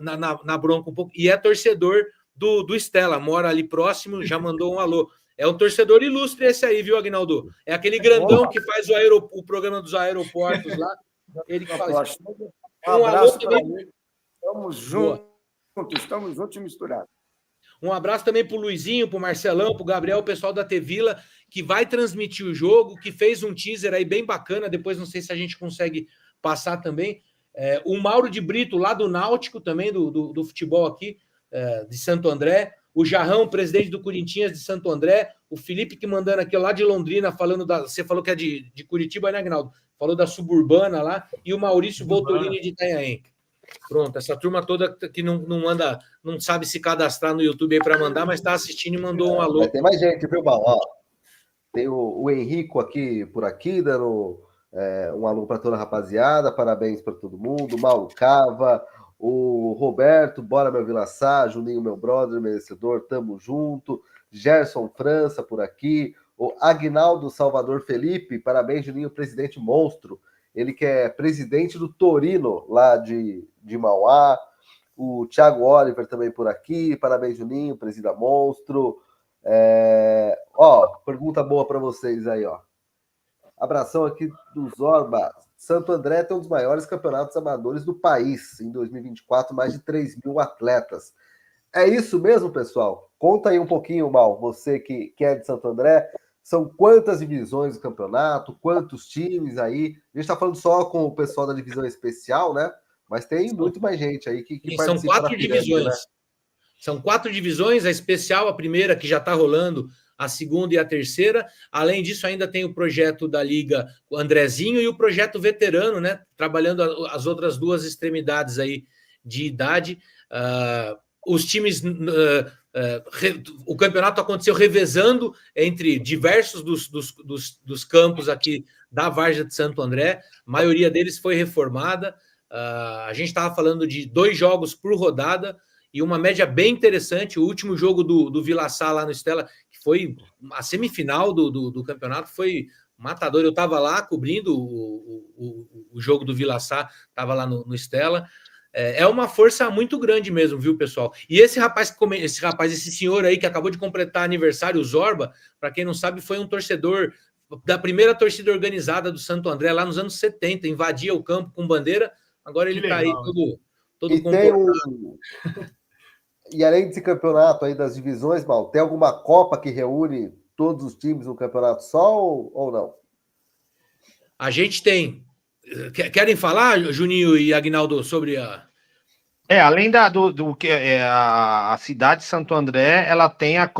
na bronca um pouco, e é torcedor do Stella, mora ali próximo, já mandou um alô. É um torcedor ilustre esse aí, viu, Aguinaldo? É aquele grandão que faz o programa dos aeroportos lá. Ele que faz. Um abraço para ele. Estamos juntos e misturados. Um abraço também para o Luizinho, para o Marcelão, para o Gabriel, o pessoal da Tevila, que vai transmitir o jogo, que fez um teaser aí bem bacana, depois não sei se a gente consegue passar também. O Mauro de Brito, lá do Náutico, também do futebol aqui, de Santo André. O Jarrão, presidente do Corinthians de Santo André. O Felipe que mandando aqui lá de Londrina, falando você falou que é de Curitiba, né, Aguinaldo? Falou da Suburbana lá. E o Maurício Voltolini de Itanhaém. Pronto, essa turma toda que não sabe se cadastrar no YouTube aí para mandar, mas está assistindo e mandou um alô. Tem mais gente, viu, Mal? Ó, tem o Henrico por aqui, dando um alô para toda a rapaziada, parabéns para todo mundo. Mauro Cava, o Roberto, bora meu Vilaçá, Juninho, meu brother, merecedor, tamo junto. Gerson França por aqui, o Aguinaldo Salvador Felipe, parabéns, Juninho, presidente monstro. Ele que é presidente do Torino, lá de Mauá. O Thiago Oliver também por aqui. Parabéns, Juninho, presida monstro. Pergunta boa para vocês aí, ó. Abração aqui do Zorba. Santo André tem um dos maiores campeonatos amadores do país. Em 2024, mais de 3 mil atletas. É isso mesmo, pessoal? Conta aí um pouquinho, Mal, você que é de Santo André. São quantas divisões do campeonato? Quantos times aí? A gente está falando só com o pessoal da divisão especial, né? Mas tem muito mais gente aí que participa. São 4 divisões. Né? São 4 divisões, a especial, a primeira que já está rolando, a segunda e a terceira. Além disso, ainda tem o projeto da Liga, o Andrezinho, e o projeto veterano, né? Trabalhando as outras 2 extremidades aí de idade. Os times... o campeonato aconteceu revezando entre diversos dos campos aqui da Várzea de Santo André. A maioria deles foi reformada. A gente estava falando de 2 jogos por rodada e uma média bem interessante. O último jogo do Vilaçá lá no Stella, que foi a semifinal do campeonato, foi matador. Eu estava lá cobrindo o jogo do Vilaçá, estava lá no Stella. É uma força muito grande mesmo, viu, pessoal? E esse senhor aí que acabou de completar aniversário, o Zorba, para quem não sabe, foi um torcedor da primeira torcida organizada do Santo André, lá nos anos 70, invadia o campo com bandeira. Agora ele está aí todo comportado. E além desse campeonato aí das divisões, Mal, tem alguma Copa que reúne todos os times no campeonato só ou não? A gente tem. Querem falar, Juninho e Aguinaldo, sobre a... Além do que a cidade de Santo André, ela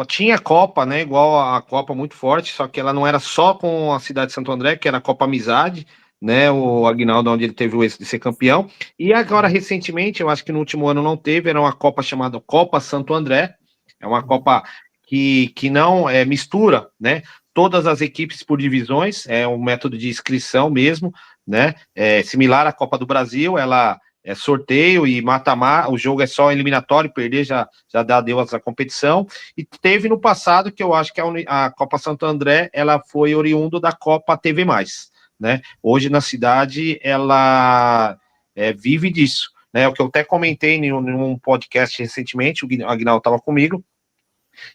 tinha Copa, né? Igual a Copa, muito forte, só que ela não era só com a cidade de Santo André, que era a Copa Amizade, né? O Aguinaldo, onde ele teve o êxito de ser campeão. E agora, recentemente, eu acho que no último ano não teve, era uma Copa chamada Copa Santo André. É uma Copa que não mistura, né? Todas as equipes por divisões, é um método de inscrição mesmo, né? Similar à Copa do Brasil, ela sorteio e mata-mata, o jogo é só eliminatório, perder já deu essa competição, e teve no passado, que eu acho que a Copa Santo André, ela foi oriundo da Copa TV+, né? Hoje na cidade, ela vive disso, né? O que eu até comentei em um podcast recentemente, o Aguinaldo estava comigo,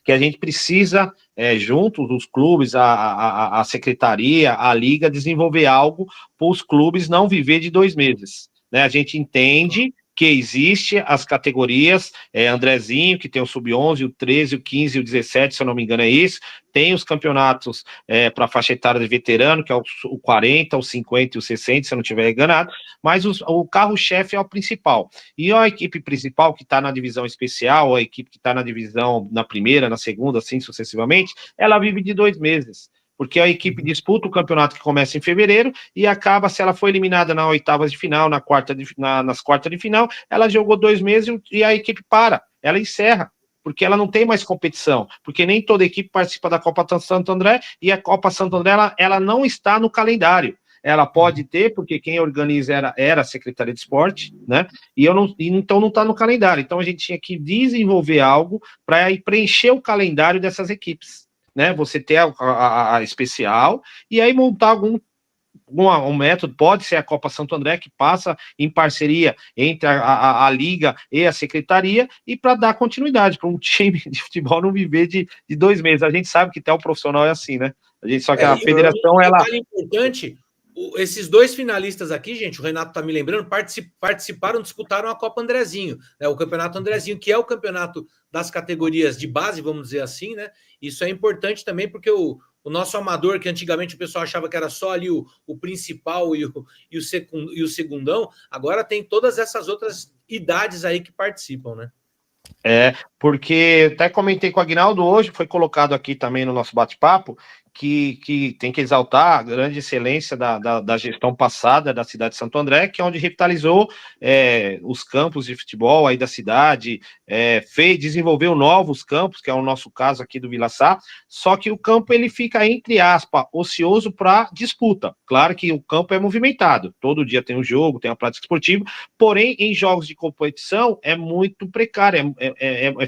que a gente precisa, junto dos clubes, a secretaria, a liga, desenvolver algo para os clubes não viver de 2 meses, né? A gente entende que existe as categorias, Andrezinho, que tem o Sub-11, o 13, o 15 e o 17, se eu não me engano é isso, tem os campeonatos para a faixa etária de veterano, que é o 40, o 50 e o 60, se eu não estiver enganado, mas o carro-chefe é o principal. E a equipe principal, que está na divisão especial, a equipe que está na divisão na primeira, na segunda, assim sucessivamente, ela vive de 2 meses. Porque a equipe disputa o campeonato que começa em fevereiro e acaba, se ela foi eliminada nas oitavas de final, nas quartas de final, ela jogou 2 meses e a equipe para, ela encerra, porque ela não tem mais competição, porque nem toda equipe participa da Copa Santo André e a Copa Santo André, ela não está no calendário. Ela pode ter, porque quem organiza era a Secretaria de Esporte, né? Então não está no calendário. Então a gente tinha que desenvolver algo para preencher o calendário dessas equipes, né? Você ter a especial e aí montar um método, pode ser a Copa Santo André, que passa em parceria entre a Liga e a Secretaria, e para dar continuidade, para um time de futebol não viver de 2 meses. A gente sabe que até o profissional é assim, né? Só que a federação, ela... importante, esses 2 finalistas aqui, gente, o Renato tá me lembrando, participaram, disputaram a Copa Andrezinho, né, o Campeonato Andrezinho, que é o campeonato das categorias de base, vamos dizer assim, né? Isso é importante também, porque o nosso amador, que antigamente o pessoal achava que era só ali o principal e o segundão, agora tem todas essas outras idades aí que participam, né? Porque até comentei com o Aguinaldo hoje, foi colocado aqui também no nosso bate-papo, que tem que exaltar a grande excelência da gestão passada da cidade de Santo André, que é onde revitalizou os campos de futebol aí da cidade, desenvolveu novos campos, que é o nosso caso aqui do Vila Sá, só que o campo ele fica, entre aspas, ocioso para disputa. Claro que o campo é movimentado, todo dia tem um jogo, tem a prática esportiva, porém, em jogos de competição, é muito precário,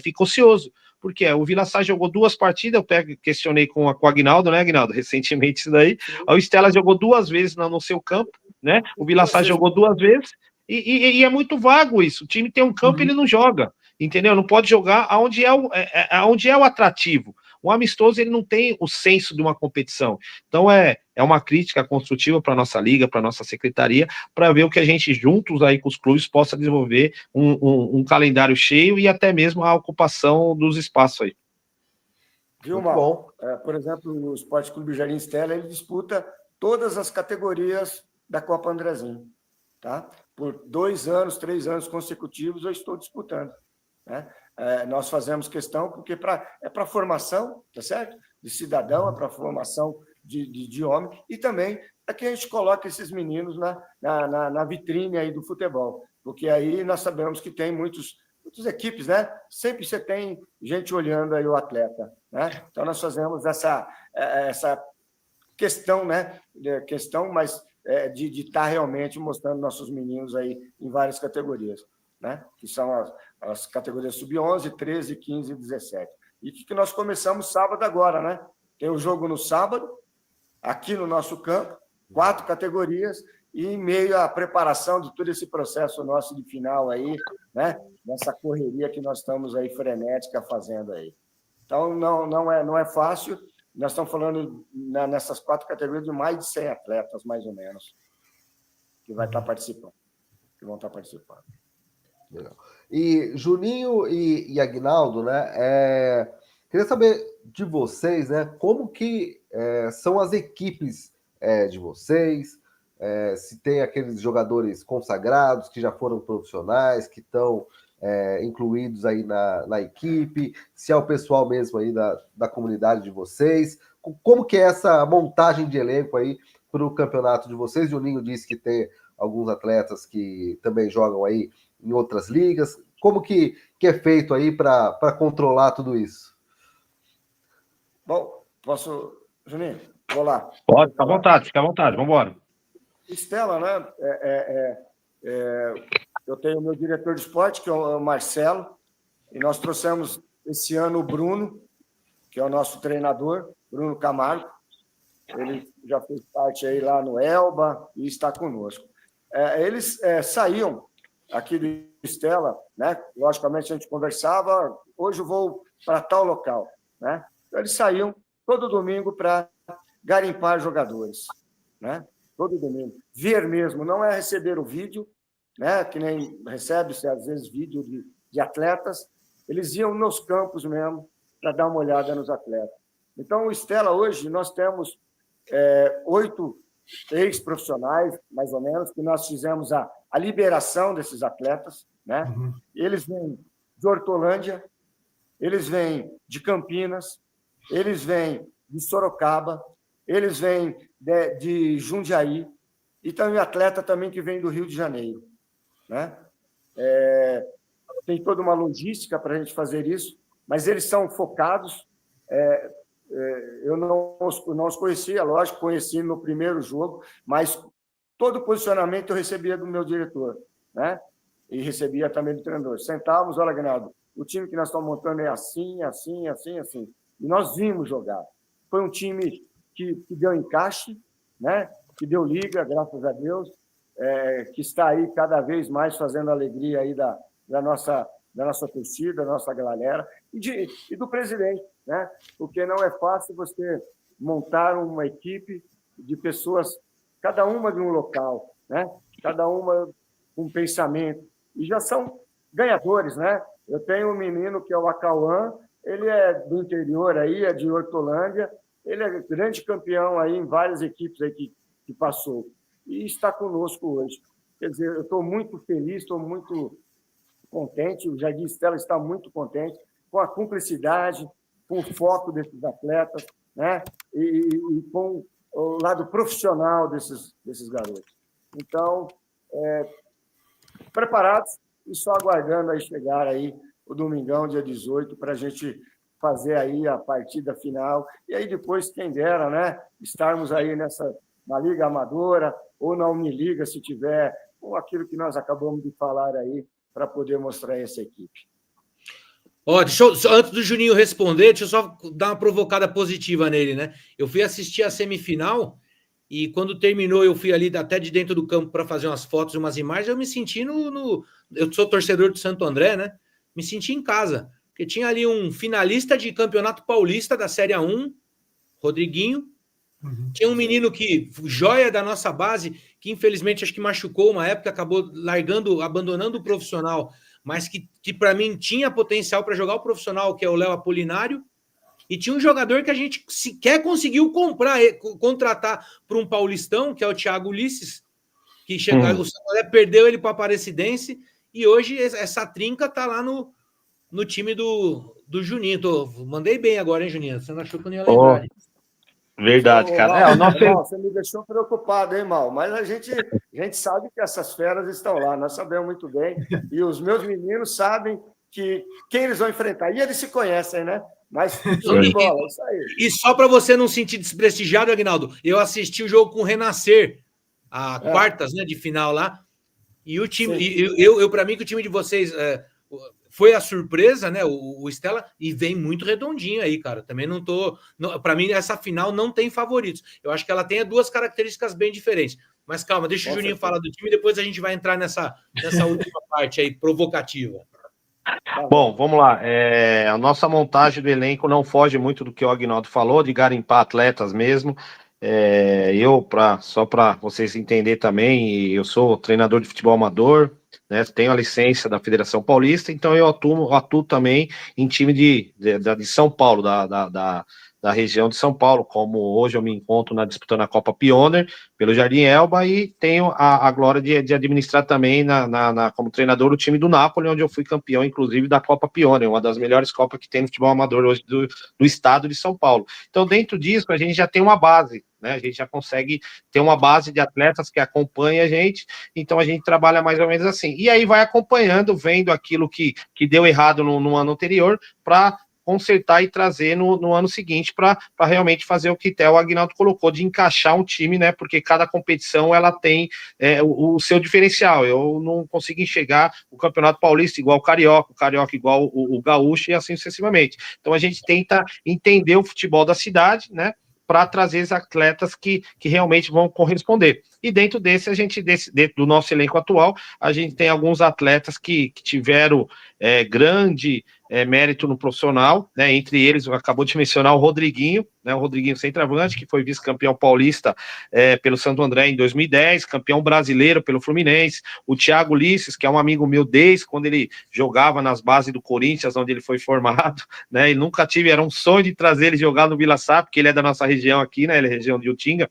fica ocioso. Porque o Vila Sá jogou 2 partidas, eu questionei com o Aguinaldo, né, Aguinaldo, recentemente isso daí. O Stella jogou 2 vezes no seu campo, né? O Vila Sá jogou 2 vezes, e é muito vago isso. O time tem um campo e ele não joga, entendeu? Não pode jogar onde é o atrativo. O amistoso, ele não tem o senso de uma competição. Então, é uma crítica construtiva para a nossa liga, para a nossa secretaria, para ver o que a gente, juntos aí com os clubes, possa desenvolver um calendário cheio e até mesmo a ocupação dos espaços aí. Viu, Mal? Por exemplo, o Esporte Clube Jardim Stella, ele disputa todas as categorias da Copa Andrezinho, tá? Por 2 anos, 3 anos consecutivos, eu estou disputando, né? Nós fazemos questão porque é para formação, tá certo? De cidadão, é para formação de homem, e também é que a gente coloca esses meninos na vitrine aí do futebol, porque aí nós sabemos que tem muitas equipes, né? Sempre você tem gente olhando aí o atleta, né? Então nós fazemos essa questão, né? Mas de estar realmente mostrando nossos meninos aí em várias categorias, né? Que são as categorias sub-11, 13, 15 e 17. E que nós começamos sábado agora, né? Tem o jogo no sábado, aqui no nosso campo, 4 categorias, e em meio à preparação de todo esse processo nosso de final aí, né? Nessa correria que nós estamos aí frenética fazendo aí. Então, não é fácil. Nós estamos falando nessas 4 categorias de mais de 100 atletas, mais ou menos, que vão estar participando. Legal. E Juninho e Aguinaldo, né? Queria saber de vocês, né? Como que são as equipes de vocês? Se tem aqueles jogadores consagrados que já foram profissionais, que estão incluídos aí na equipe, se é o pessoal mesmo aí da comunidade de vocês. Como que é essa montagem de elenco aí para o campeonato de vocês? O Ninho disse que tem alguns atletas que também jogam aí em outras ligas. Como que é feito aí para controlar tudo isso? Bom, posso, Juninho? Vou lá. Pode, fica à vontade, vamos embora. Stella, né? Eu tenho o meu diretor de esporte, que é o Marcelo, e nós trouxemos esse ano o Bruno, que é o nosso treinador, Bruno Camargo. Ele já fez parte aí lá no Elba e está conosco. Eles saíam aqui do Stella, né? Logicamente a gente conversava, hoje eu vou para tal local, né? Então, eles saíam todo domingo para garimpar jogadores, né? Todo domingo. Ver mesmo, não é receber o vídeo, né? Que nem recebe-se às vezes vídeo de atletas, eles iam nos campos mesmo para dar uma olhada nos atletas. Então, o Stella hoje nós temos 8 ex-profissionais, mais ou menos, que nós fizemos a liberação desses atletas, né? Uhum. Eles vêm de Hortolândia, eles vêm de Campinas, eles vêm de Sorocaba, eles vêm de Jundiaí, e tem atleta também que vem do Rio de Janeiro, né? Tem toda uma logística para a gente fazer isso, mas eles são focados. Eu não os conhecia, lógico, conheci no primeiro jogo, mas todo o posicionamento eu recebia do meu diretor, né? E recebia também do treinador. Sentávamos, olha, Aguinaldo, o time que nós estamos montando é assim, assim, assim, assim. E nós vimos jogar. Foi um time que deu encaixe, né? Que deu liga, graças a Deus, que está aí cada vez mais fazendo alegria aí da nossa torcida, da nossa galera, e do presidente, né? Porque não é fácil você montar uma equipe de pessoas, cada uma de um local, né? Cada uma com um pensamento, e já são ganhadores, né? Eu tenho um menino que é o Acauã, ele é do interior aí, é de Hortolândia, ele é grande campeão aí em várias equipes aí que passou, e está conosco hoje. Quer dizer, eu estou muito feliz, estou muito contente, o Jardim Stella está muito contente com a cumplicidade, com o foco desses atletas, né? E com o lado profissional desses garotos. Então, preparados e só aguardando aí chegar aí o domingão, dia 18, para a gente fazer aí a partida final. E aí depois, quem dera, né? Estarmos aí na Liga Amadora ou na Uniliga, se tiver, ou aquilo que nós acabamos de falar aí, para poder mostrar essa equipe. Antes do Juninho responder, deixa eu só dar uma provocada positiva nele, né? Eu fui assistir a semifinal e quando terminou, eu fui ali até de dentro do campo para fazer umas fotos, umas imagens, eu me senti eu sou torcedor do Santo André, né? Me senti em casa, porque tinha ali um finalista de campeonato paulista da Série A1, Rodriguinho. Uhum. Tinha um menino joia da nossa base, que infelizmente acho que machucou uma época, acabou abandonando o profissional, mas que para mim tinha potencial para jogar o profissional, que é o Léo Apolinário, e tinha um jogador que a gente sequer conseguiu contratar para um paulistão, que é o Thiago Ulisses, que o São Paulo perdeu ele para a Aparecidense, e hoje essa trinca está lá no time do Juninho. Mandei bem agora, hein, Juninho? Você não achou que eu não ia lembrar disso? Verdade, cara. Mal, você me deixou preocupado, hein, Mal? Mas a gente sabe que essas feras estão lá, nós sabemos muito bem, e os meus meninos sabem quem eles vão enfrentar. E eles se conhecem, né? Mas show de bola, isso aí. E só para você não sentir desprestigiado, Aguinaldo, eu assisti o jogo com o Renascer, quartas, né, de final lá, e o time, para mim que o time de vocês foi a surpresa, né? O Stella, e vem muito redondinho aí, cara. Também não tô. Para mim, essa final não tem favoritos. Eu acho que ela tem duas características bem diferentes. Mas calma, deixa o Juninho falar do time e depois a gente vai entrar nessa última parte aí, provocativa. Bom, vamos lá. A nossa montagem do elenco não foge muito do que o Aguinaldo falou, de garimpar atletas mesmo. Só para vocês entenderem também, eu sou treinador de futebol amador, né, tenho a licença da Federação Paulista, então eu atuo também em time de São Paulo, da região de São Paulo, como hoje eu me encontro disputando a Copa Pioneer pelo Jardim Elba, e tenho a glória de administrar também como treinador o time do Napoli, onde eu fui campeão, inclusive, da Copa Pioneer, uma das melhores Copas que tem no futebol amador hoje do estado de São Paulo. Então, dentro disso, a gente já tem uma base, né? A gente já consegue ter uma base de atletas que acompanha a gente, então a gente trabalha mais ou menos assim. E aí vai acompanhando, vendo aquilo que deu errado no ano anterior, para consertar e trazer no ano seguinte para realmente fazer o que o Aguinaldo colocou, de encaixar um time, né? Porque cada competição ela tem o seu diferencial. Eu não consigo enxergar o Campeonato Paulista igual o Carioca igual o Gaúcho e assim sucessivamente. Então a gente tenta entender o futebol da cidade, né? Para trazer os atletas que realmente vão corresponder. E dentro desse, dentro do nosso elenco atual, a gente tem alguns atletas que tiveram grande mérito no profissional, né? Entre eles, acabou de mencionar o Rodriguinho, né? O Rodriguinho centroavante, que foi vice-campeão paulista pelo Santo André em 2010, campeão brasileiro pelo Fluminense, o Thiago Ulisses, que é um amigo meu desde quando ele jogava nas bases do Corinthians, onde ele foi formado, né? E nunca era um sonho de trazer ele jogar no Vila Sá, porque ele é da nossa região aqui, né? Ele é região de Utinga,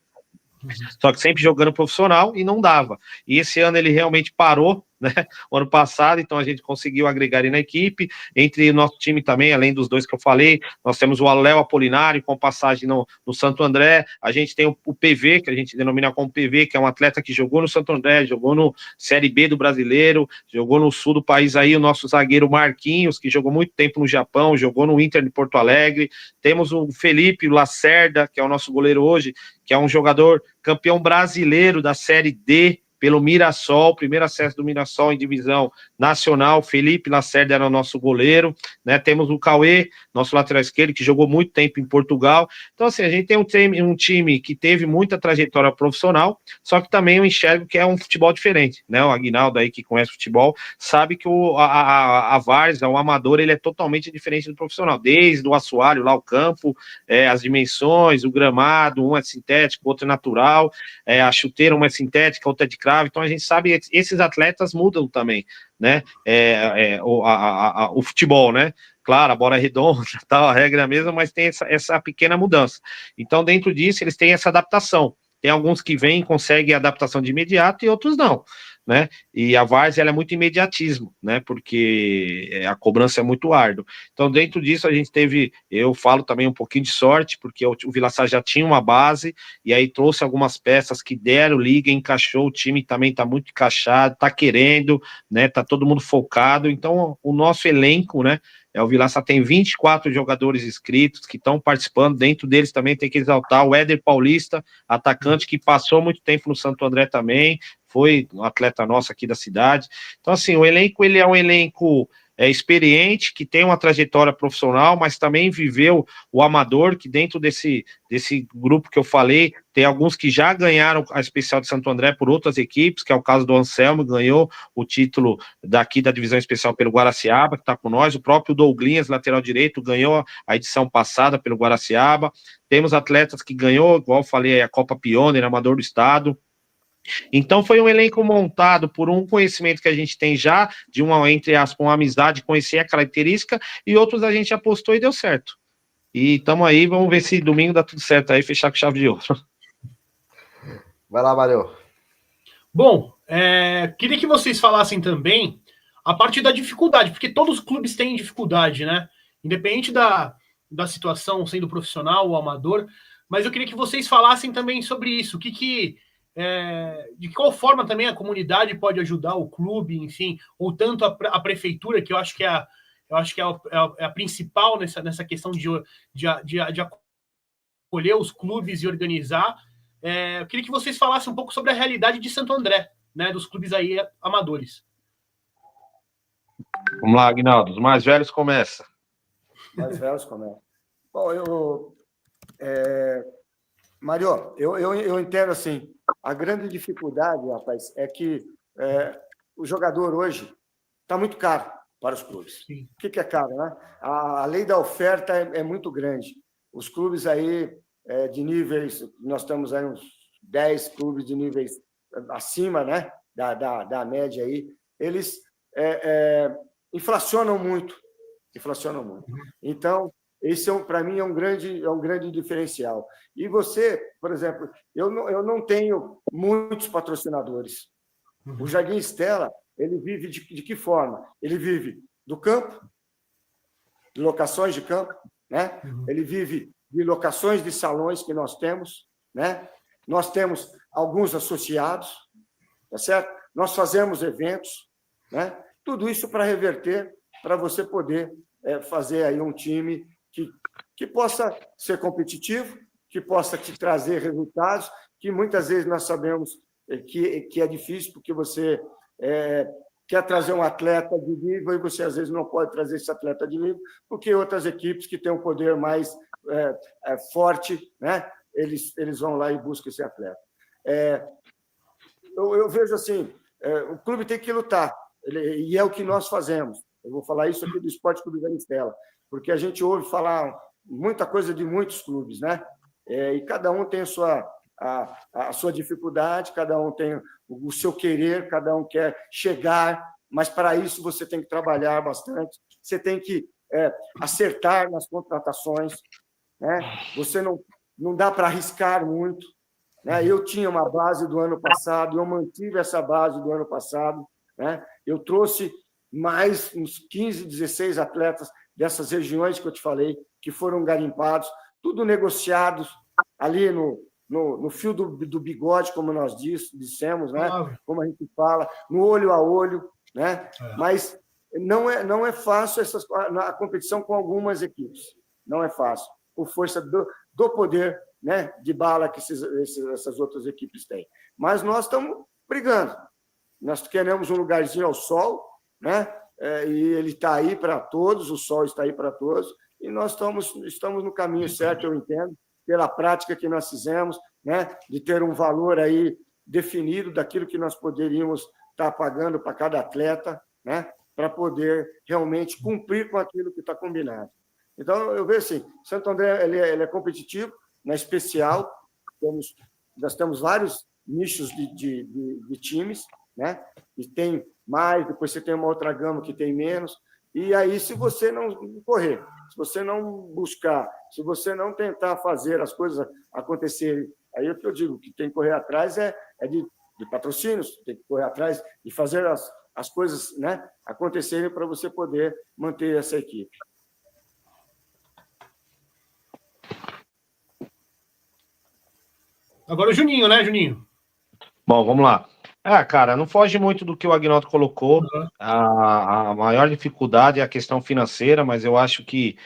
só que sempre jogando profissional e não dava. E esse ano ele realmente parou, né? O ano passado, então a gente conseguiu agregar ele na equipe. Entre o nosso time também, além dos dois que eu falei, nós temos o Léo Apolinário com passagem no Santo André. A gente tem o PV, que a gente denomina como PV, que é um atleta que jogou no Santo André, jogou no Série B do Brasileiro, jogou no sul do país aí, o nosso zagueiro Marquinhos, que jogou muito tempo no Japão, jogou no Inter de Porto Alegre. Temos o Felipe Lacerda, que é o nosso goleiro hoje, que é um jogador campeão brasileiro da Série D pelo Mirassol, primeiro acesso do Mirassol em divisão nacional. Felipe Lacerda era o nosso goleiro, né? Temos o Cauê, nosso lateral esquerdo, que jogou muito tempo em Portugal. Então, assim, a gente tem um time que teve muita trajetória profissional, só que também eu enxergo que é um futebol diferente, né? O Aguinaldo aí, que conhece futebol, sabe que a várzea, o amador, ele é totalmente diferente do profissional, desde o assoalho, lá o campo, as dimensões, o gramado, um é sintético, outro é natural, a chuteira, uma é sintética, outra é de cravo. Então a gente sabe que esses atletas mudam também, né? O futebol, né? Claro, a bola é redonda, tal, a regra é a mesma, mas tem essa pequena mudança. Então, dentro disso, eles têm essa adaptação. Tem alguns que vêm e conseguem adaptação de imediato e outros não, né? E a várzea ela é muito imediatismo, né? Porque a cobrança é muito árdua. Então, dentro disso, a gente teve, eu falo também um pouquinho de sorte, porque o Vila Sá já tinha uma base, e aí trouxe algumas peças que deram liga, encaixou, o time também tá muito encaixado, tá querendo, né? Tá todo mundo focado. Então, o nosso elenco, né? O Vila Sá tem 24 jogadores inscritos que estão participando, dentro deles também tem que exaltar o Éder Paulista, atacante que passou muito tempo no Santo André também, foi um atleta nosso aqui da cidade. Então, assim, o elenco, ele é um elenco experiente, que tem uma trajetória profissional, mas também viveu o amador, que dentro desse grupo que eu falei, tem alguns que já ganharam a Especial de Santo André por outras equipes, que é o caso do Anselmo, ganhou o título daqui da Divisão Especial pelo Guaraciaba, que está com nós, o próprio Douglinhas, lateral direito, ganhou a edição passada pelo Guaraciaba. Temos atletas que ganhou, igual eu falei, a Copa Pioneer, amador do estado. Então foi um elenco montado por um conhecimento que a gente tem já, de uma, entre aspas, uma amizade, conhecer a característica, e outros a gente apostou e deu certo. E estamos aí, vamos ver se domingo dá tudo certo aí, fechar com chave de ouro. Vai lá, Mário. Bom, queria que vocês falassem também a parte da dificuldade, porque todos os clubes têm dificuldade, né? Independente da situação, sendo profissional ou amador, mas eu queria que vocês falassem também sobre isso, de qual forma também a comunidade pode ajudar o clube, enfim, ou tanto a prefeitura, que eu acho que é a principal nessa questão de acolher os clubes e organizar. Eu queria que vocês falassem um pouco sobre a realidade de Santo André, né, dos clubes aí amadores. Vamos lá, Aguinaldo, os mais velhos começam. Mais velhos começam. Bom, Mário, eu entendo assim, a grande dificuldade, rapaz, é que o jogador hoje está muito caro para os clubes. Sim. O que é caro, né? A lei da oferta é muito grande. Os clubes aí de níveis, nós estamos aí uns 10 clubes de níveis acima, né, da média aí, eles inflacionam muito. Então, esse para mim é um grande diferencial. E você, por exemplo, eu não tenho muitos patrocinadores. O Jardim Estela, ele vive de que forma? Ele vive do campo, de locações de campo, né? Ele vive de locações de salões que nós temos, né? Nós temos alguns associados, tá certo? Nós fazemos eventos, né? Tudo isso para reverter, para você poder fazer aí um time que possa ser competitivo, que possa te trazer resultados, que muitas vezes nós sabemos que é difícil, porque você quer trazer um atleta de nível e você, às vezes, não pode trazer esse atleta de nível, porque outras equipes que têm um poder mais forte, né, eles vão lá e buscam esse atleta. Eu vejo assim, o clube tem que lutar, e é o que nós fazemos. Eu vou falar isso aqui do Esporte Clube Galistela, porque a gente ouve falar muita coisa de muitos clubes, né? E cada um tem a sua dificuldade, cada um tem o seu querer, cada um quer chegar, mas para isso você tem que trabalhar bastante, você tem que acertar nas contratações, né? Você não dá para arriscar muito, né? Eu tinha uma base do ano passado, eu mantive essa base do ano passado, né? Eu trouxe mais uns 15, 16 atletas dessas regiões que eu te falei, que foram garimpados, tudo negociados ali no fio do bigode, como nós dissemos, né? Como a gente fala, no olho a olho, né? Mas não é fácil a competição com algumas equipes, não é fácil, por força do poder, né, de bala que essas outras equipes têm. Mas nós estamos brigando, nós queremos um lugarzinho ao sol, né? E ele está aí para todos, o sol está aí para todos, e nós estamos no caminho certo, eu entendo, pela prática que nós fizemos, né, de ter um valor aí definido daquilo que nós poderíamos estar pagando para cada atleta, né, para poder realmente cumprir com aquilo que está combinado. Então, eu vejo assim, Santo André ele é competitivo, na especial, nós temos vários nichos de times, né, e tem mais, depois você tem uma outra gama que tem menos, e aí, se você não correr, se você não buscar, se você não tentar fazer as coisas acontecerem, aí é o que eu digo, que tem que correr atrás de patrocínios, tem que correr atrás de fazer as coisas, né, acontecerem para você poder manter essa equipe. Agora o Juninho, né, Juninho? Bom, vamos lá. Cara, não foge muito do que o Agnaldo colocou. A maior dificuldade é a questão financeira, mas eu acho que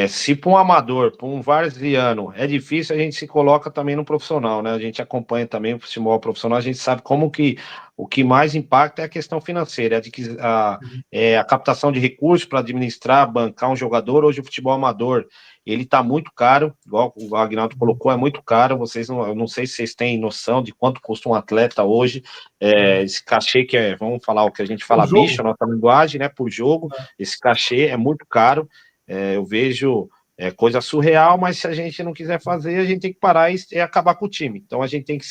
se para um amador, para um varziano, é difícil, a gente se coloca também no profissional, né? A gente acompanha também o futebol profissional, a gente sabe como que o que mais impacta é a questão financeira, a captação de recursos para administrar, bancar um jogador. Hoje o futebol amador, ele está muito caro, igual o Agnaldo colocou, é muito caro. Eu não sei se vocês têm noção de quanto custa um atleta hoje, esse cachê que vamos falar o que a gente fala bicho, a nossa linguagem, né, por jogo, esse cachê é muito caro. Eu vejo coisa surreal, mas se a gente não quiser fazer, a gente tem que parar e acabar com o time. Então a gente tem que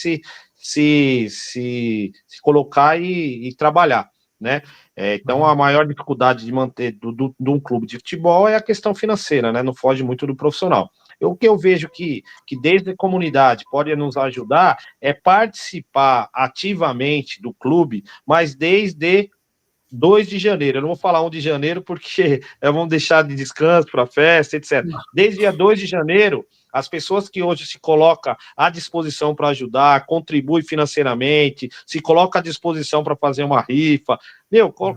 se colocar e trabalhar, né? Então a maior dificuldade de manter de um clube de futebol é a questão financeira, né? Não foge muito do profissional. O que eu vejo que desde a comunidade pode nos ajudar é participar ativamente do clube, mas desde 2 de janeiro, eu não vou falar 1 de janeiro porque vamos deixar de descanso para festa, etc. Desde dia 2 de janeiro, as pessoas que hoje se colocam à disposição para ajudar, contribuem financeiramente, se colocam à disposição para fazer uma rifa,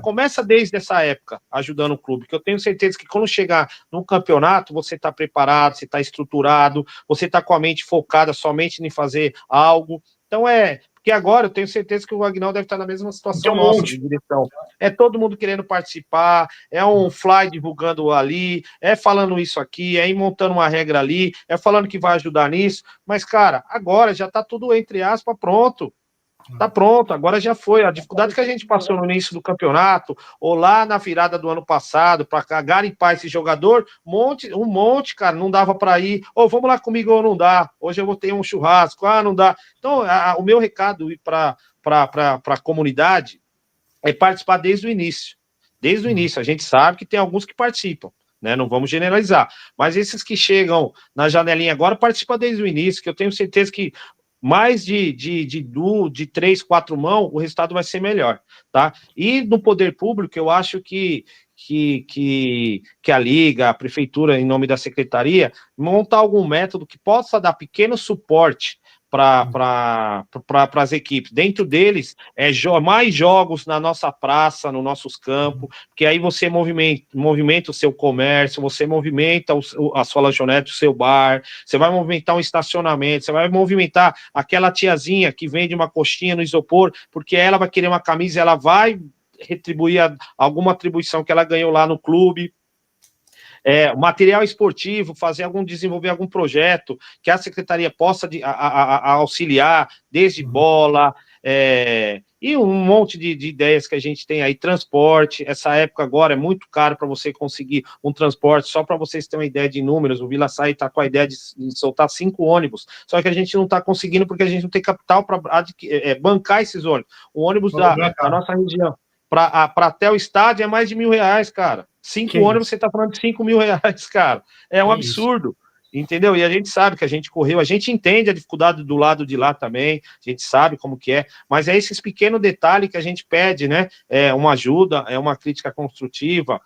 começa desde essa época ajudando o clube, que eu tenho certeza que quando chegar no campeonato, você está preparado, você está estruturado, você está com a mente focada somente em fazer algo. Então porque agora eu tenho certeza que o Agnaldo deve estar na mesma situação nossa de direção. É todo mundo querendo participar, é um fly divulgando ali, falando isso aqui, montando uma regra ali, falando que vai ajudar nisso, mas, cara, agora já está tudo, entre aspas, pronto. Tá pronto, agora já foi. A dificuldade que a gente passou no início do campeonato, ou lá na virada do ano passado, para garimpar esse jogador, um monte, cara, não dava para ir. Vamos lá comigo ou não dá. Hoje eu vou ter um churrasco, não dá. Então, o meu recado para a comunidade é participar desde o início. Desde o início, a gente sabe que tem alguns que participam, né? Não vamos generalizar. Mas esses que chegam na janelinha agora participam desde o início, que eu tenho certeza que mais de 3, 4 mãos, o resultado vai ser melhor, tá? E no poder público, eu acho que a Liga, a Prefeitura, em nome da Secretaria, montar algum método que possa dar pequeno suporte para as equipes. Dentro deles, mais jogos na nossa praça, nos nossos campos, porque aí você movimenta o seu comércio, você movimenta a sua lanchonete, o seu bar, você vai movimentar um estacionamento, você vai movimentar aquela tiazinha que vende uma coxinha no isopor, porque ela vai querer uma camisa, ela vai retribuir alguma atribuição que ela ganhou lá no clube. Material esportivo, desenvolver algum projeto que a secretaria possa auxiliar, desde bola, e um monte de ideias que a gente tem aí, transporte. Essa época agora é muito caro para você conseguir um transporte, só para vocês terem uma ideia de números, o Vila Sai está com a ideia de soltar 5 ônibus, só que a gente não está conseguindo porque a gente não tem capital para bancar esses ônibus. O ônibus da nossa região para até o estádio é mais de R$1.000, cara. 5 ônibus, você tá falando de R$5.000, cara. É um absurdo, entendeu? E a gente sabe que a gente correu, a gente entende a dificuldade do lado de lá também, a gente sabe como que é, mas é esses pequenos detalhes que a gente pede, né? Uma ajuda, uma crítica construtiva.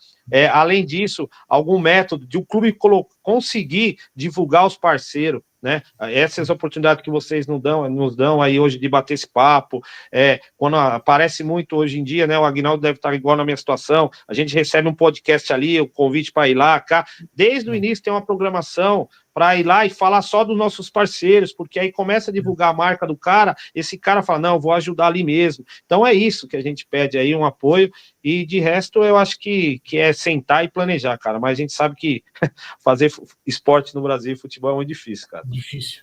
Além disso, algum método de o clube conseguir divulgar os parceiros, né? Essas oportunidades que vocês nos dão aí hoje de bater esse papo, quando aparece muito hoje em dia, né? O Aguinaldo deve estar igual na minha situação, a gente recebe um podcast ali, o convite para ir lá, cá, desde o início tem uma programação para ir lá e falar só dos nossos parceiros, porque aí começa a divulgar a marca do cara, esse cara fala, não, vou ajudar ali mesmo. Então é isso que a gente pede aí, um apoio, e de resto eu acho que é sentar e planejar, cara, mas a gente sabe que fazer esporte no Brasil, futebol é muito difícil, cara. Difícil.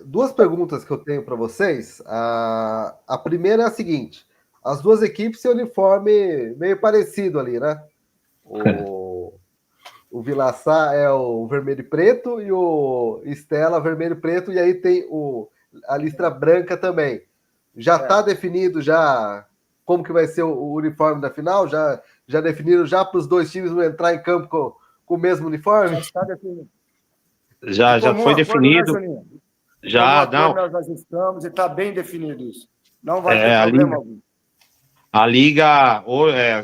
Duas perguntas que eu tenho para vocês. A primeira é a seguinte: as duas equipes têm uniforme meio parecido ali, né? O Vilaçá é o vermelho e preto e o Stella vermelho e preto, e aí tem a listra branca também. Já está definido como que vai ser o uniforme da final? Já definiram para os dois times não entrar em campo com o mesmo uniforme? Já está definido. Já foi definido. Já, não. Nós estamos e está bem definido isso. Não vai ter problema algum. A Liga,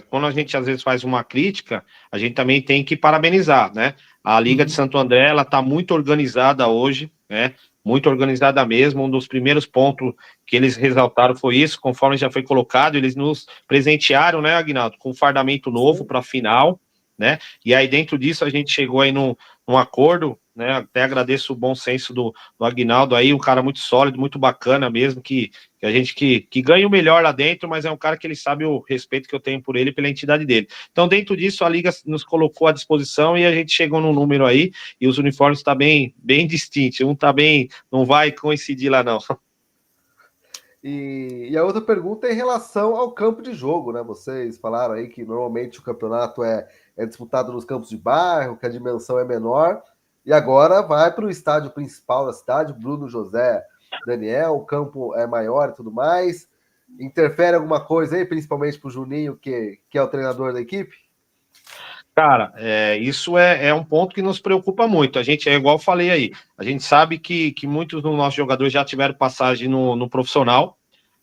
quando a gente às vezes faz uma crítica, a gente também tem que parabenizar, né? A Liga de Santo André, ela está muito organizada hoje, né? Muito organizada mesmo. Um dos primeiros pontos que eles ressaltaram foi isso, conforme já foi colocado, eles nos presentearam, né, Aguinaldo, com um fardamento novo para a final, né? E aí dentro disso a gente chegou aí num acordo, né? Até agradeço o bom senso do Aguinaldo aí, um cara muito sólido, muito bacana mesmo, que a gente que ganha o melhor lá dentro, mas é um cara que ele sabe o respeito que eu tenho por ele e pela entidade dele. Então, dentro disso, a Liga nos colocou à disposição e a gente chegou num número aí, e os uniformes estão bem distintos, um tá bem, não vai coincidir lá não. E a outra pergunta é em relação ao campo de jogo, né? Vocês falaram aí que normalmente o campeonato é disputado nos campos de bairro, que a dimensão é menor, e agora vai para o estádio principal da cidade, Bruno José Daniel, o campo é maior e tudo mais. Interfere alguma coisa aí, principalmente para o Juninho, que é o treinador da equipe? Cara, isso é um ponto que nos preocupa muito. A gente, igual eu falei aí, a gente sabe que muitos dos nossos jogadores já tiveram passagem no profissional,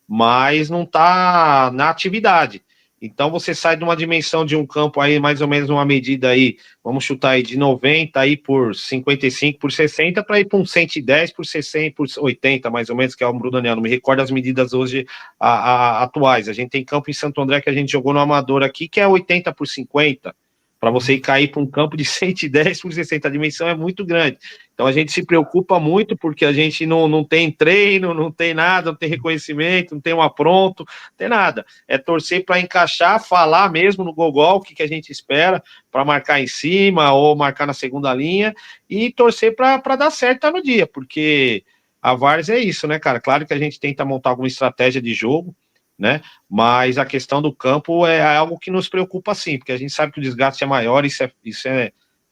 mas não está na atividade. Então você sai de uma dimensão de um campo aí, mais ou menos uma medida aí, vamos chutar aí de 90 aí por 55 por 60 para ir para um 110 por 60 por 80, mais ou menos, que é o Bruno Daniel. Não me recordo as medidas hoje atuais. A gente tem campo em Santo André que a gente jogou no Amador aqui, que é 80 por 50. Para você cair para um campo de 110 por 60, a dimensão é muito grande. Então a gente se preocupa muito porque a gente não tem treino, não tem nada, não tem reconhecimento, não tem um apronto, não tem nada. É torcer para encaixar, falar mesmo no gogol o que a gente espera para marcar em cima ou marcar na segunda linha e torcer para dar certo no dia, porque a Várzea é isso, né, cara? Claro que a gente tenta montar alguma estratégia de jogo, né? Mas a questão do campo é algo que nos preocupa sim, porque a gente sabe que o desgaste é maior, isso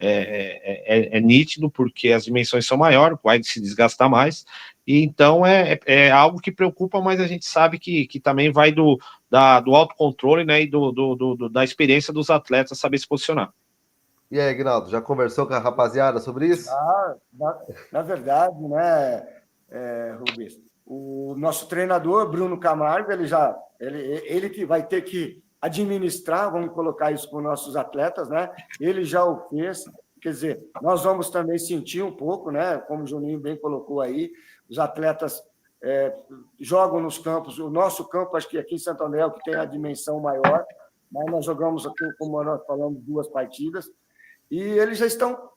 é nítido, porque as dimensões são maiores, vai se desgastar mais, e então é algo que preocupa, mas a gente sabe que também vai do autocontrole, né, e da experiência dos atletas saber se posicionar. E aí, Aguinaldo, já conversou com a rapaziada sobre isso? Na verdade, né, Rubens, o nosso treinador, Bruno Camargo, ele que vai ter que administrar, vamos colocar isso com nossos atletas, né? Ele já o fez, quer dizer, nós vamos também sentir um pouco, né? Como o Juninho bem colocou aí, os atletas jogam nos campos. O nosso campo, acho que aqui em Santo André, é o que tem a dimensão maior, mas nós jogamos aqui, como nós falamos, 2 partidas, e eles já estão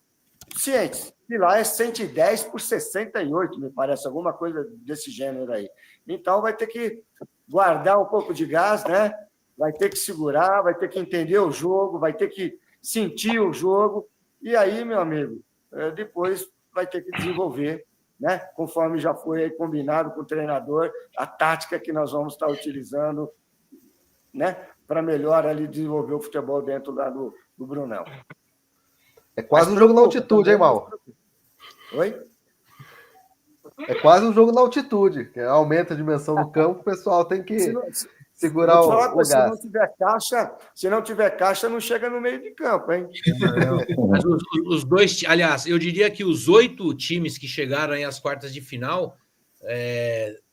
cientes. E lá é 110 por 68, me parece, alguma coisa desse gênero aí. Então, vai ter que guardar um pouco de gás, né? Vai ter que segurar, vai ter que entender o jogo, vai ter que sentir o jogo, e aí, meu amigo, depois vai ter que desenvolver, né? Conforme já foi aí combinado com o treinador, a tática que nós vamos estar utilizando, né? Para melhor ali desenvolver o futebol dentro lá do Brunão. É quase um jogo na altitude, hein, Mal? Oi? É quase um jogo na altitude, que aumenta a dimensão do campo, o pessoal tem que segurar o gás. Se não tiver caixa, não chega no meio de campo, hein? Mas os dois, aliás, eu diria que os 8 times que chegaram aí às quartas de final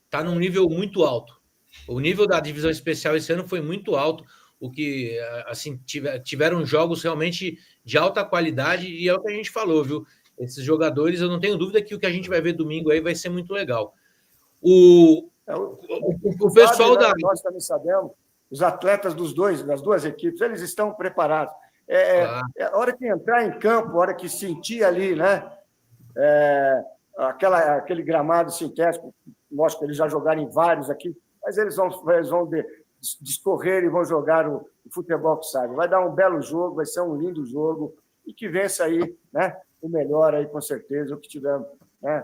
tá num nível muito alto. O nível da divisão especial esse ano foi muito alto, o que assim tiveram jogos realmente de alta qualidade, e é o que a gente falou, viu? Esses jogadores, eu não tenho dúvida que o que a gente vai ver domingo aí vai ser muito legal. O pessoal da... Nós também sabemos, os atletas das duas equipes, eles estão preparados. A hora que entrar em campo, a hora que sentir ali, né? Aquele gramado sintético, lógico que eles já jogaram em vários aqui, mas eles vão discorrer e vão jogar o futebol que sabe. Vai dar um belo jogo, vai ser um lindo jogo, e que vença aí, né? O melhor aí, com certeza, o que tiver, né?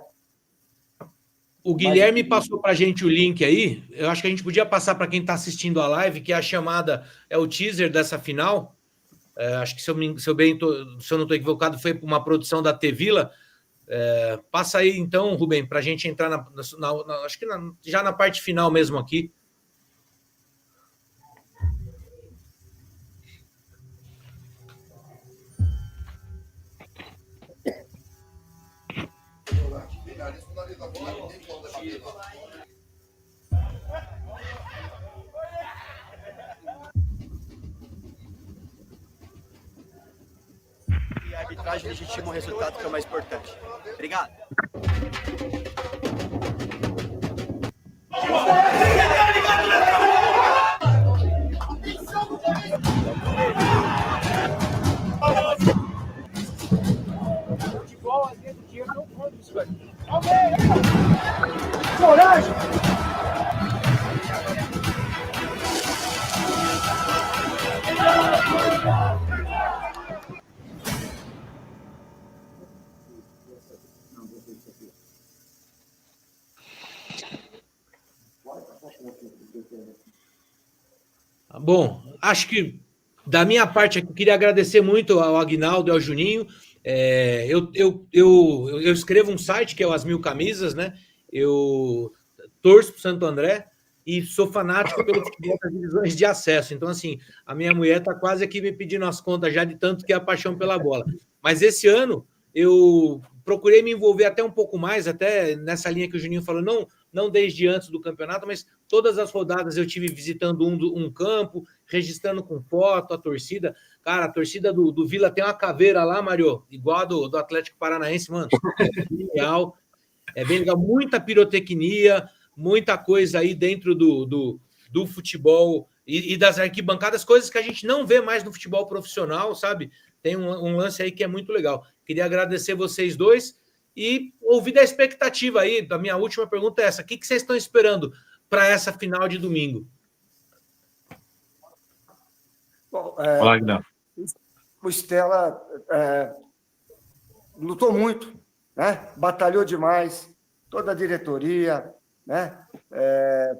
O Guilherme passou para a gente o link aí. Eu acho que a gente podia passar para quem está assistindo a live, que a chamada é o teaser dessa final. Acho que, se eu não estou equivocado, foi uma produção da T-Vila. Passa aí, então, Rubem, para a gente entrar acho que já na parte final mesmo aqui. E a arbitragem legitima o resultado, que é o mais importante. Obrigado. Coragem! Bom, acho que da minha parte aqui, eu queria agradecer muito ao Aguinaldo e ao Juninho. Eu escrevo um site que é o As Mil Camisas, né? Eu torço para o Santo André e sou fanático pelo futebol das divisões de acesso. Então, assim, a minha mulher está quase aqui me pedindo as contas já, de tanto que é a paixão pela bola. Mas esse ano eu procurei me envolver até um pouco mais, até nessa linha que o Juninho falou, não desde antes do campeonato, mas todas as rodadas eu tive visitando um campo, registrando com foto a torcida. Cara, a torcida do Vila tem uma caveira lá, Mário, igual a do Atlético Paranaense, mano. Genial. É bem legal. Muita pirotecnia, muita coisa aí dentro do futebol e das arquibancadas, coisas que a gente não vê mais no futebol profissional, sabe? Tem um lance aí que é muito legal. Queria agradecer vocês dois e ouvir da expectativa aí. A minha última pergunta é essa: o que vocês estão esperando para essa final de domingo? Bom, Olá, o Stella lutou muito, né? Batalhou demais, toda a diretoria, né?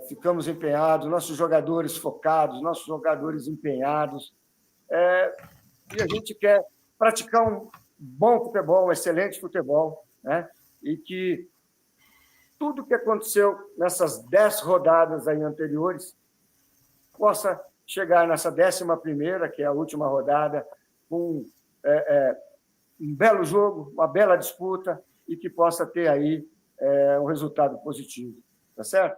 Ficamos empenhados, nossos jogadores focados, nossos jogadores empenhados, e a gente quer praticar um bom futebol, um excelente futebol, né? E que tudo que aconteceu nessas 10 rodadas aí anteriores possa chegar nessa 11ª, que é a última rodada, com um belo jogo, uma bela disputa, e que possa ter aí um resultado positivo, tá certo?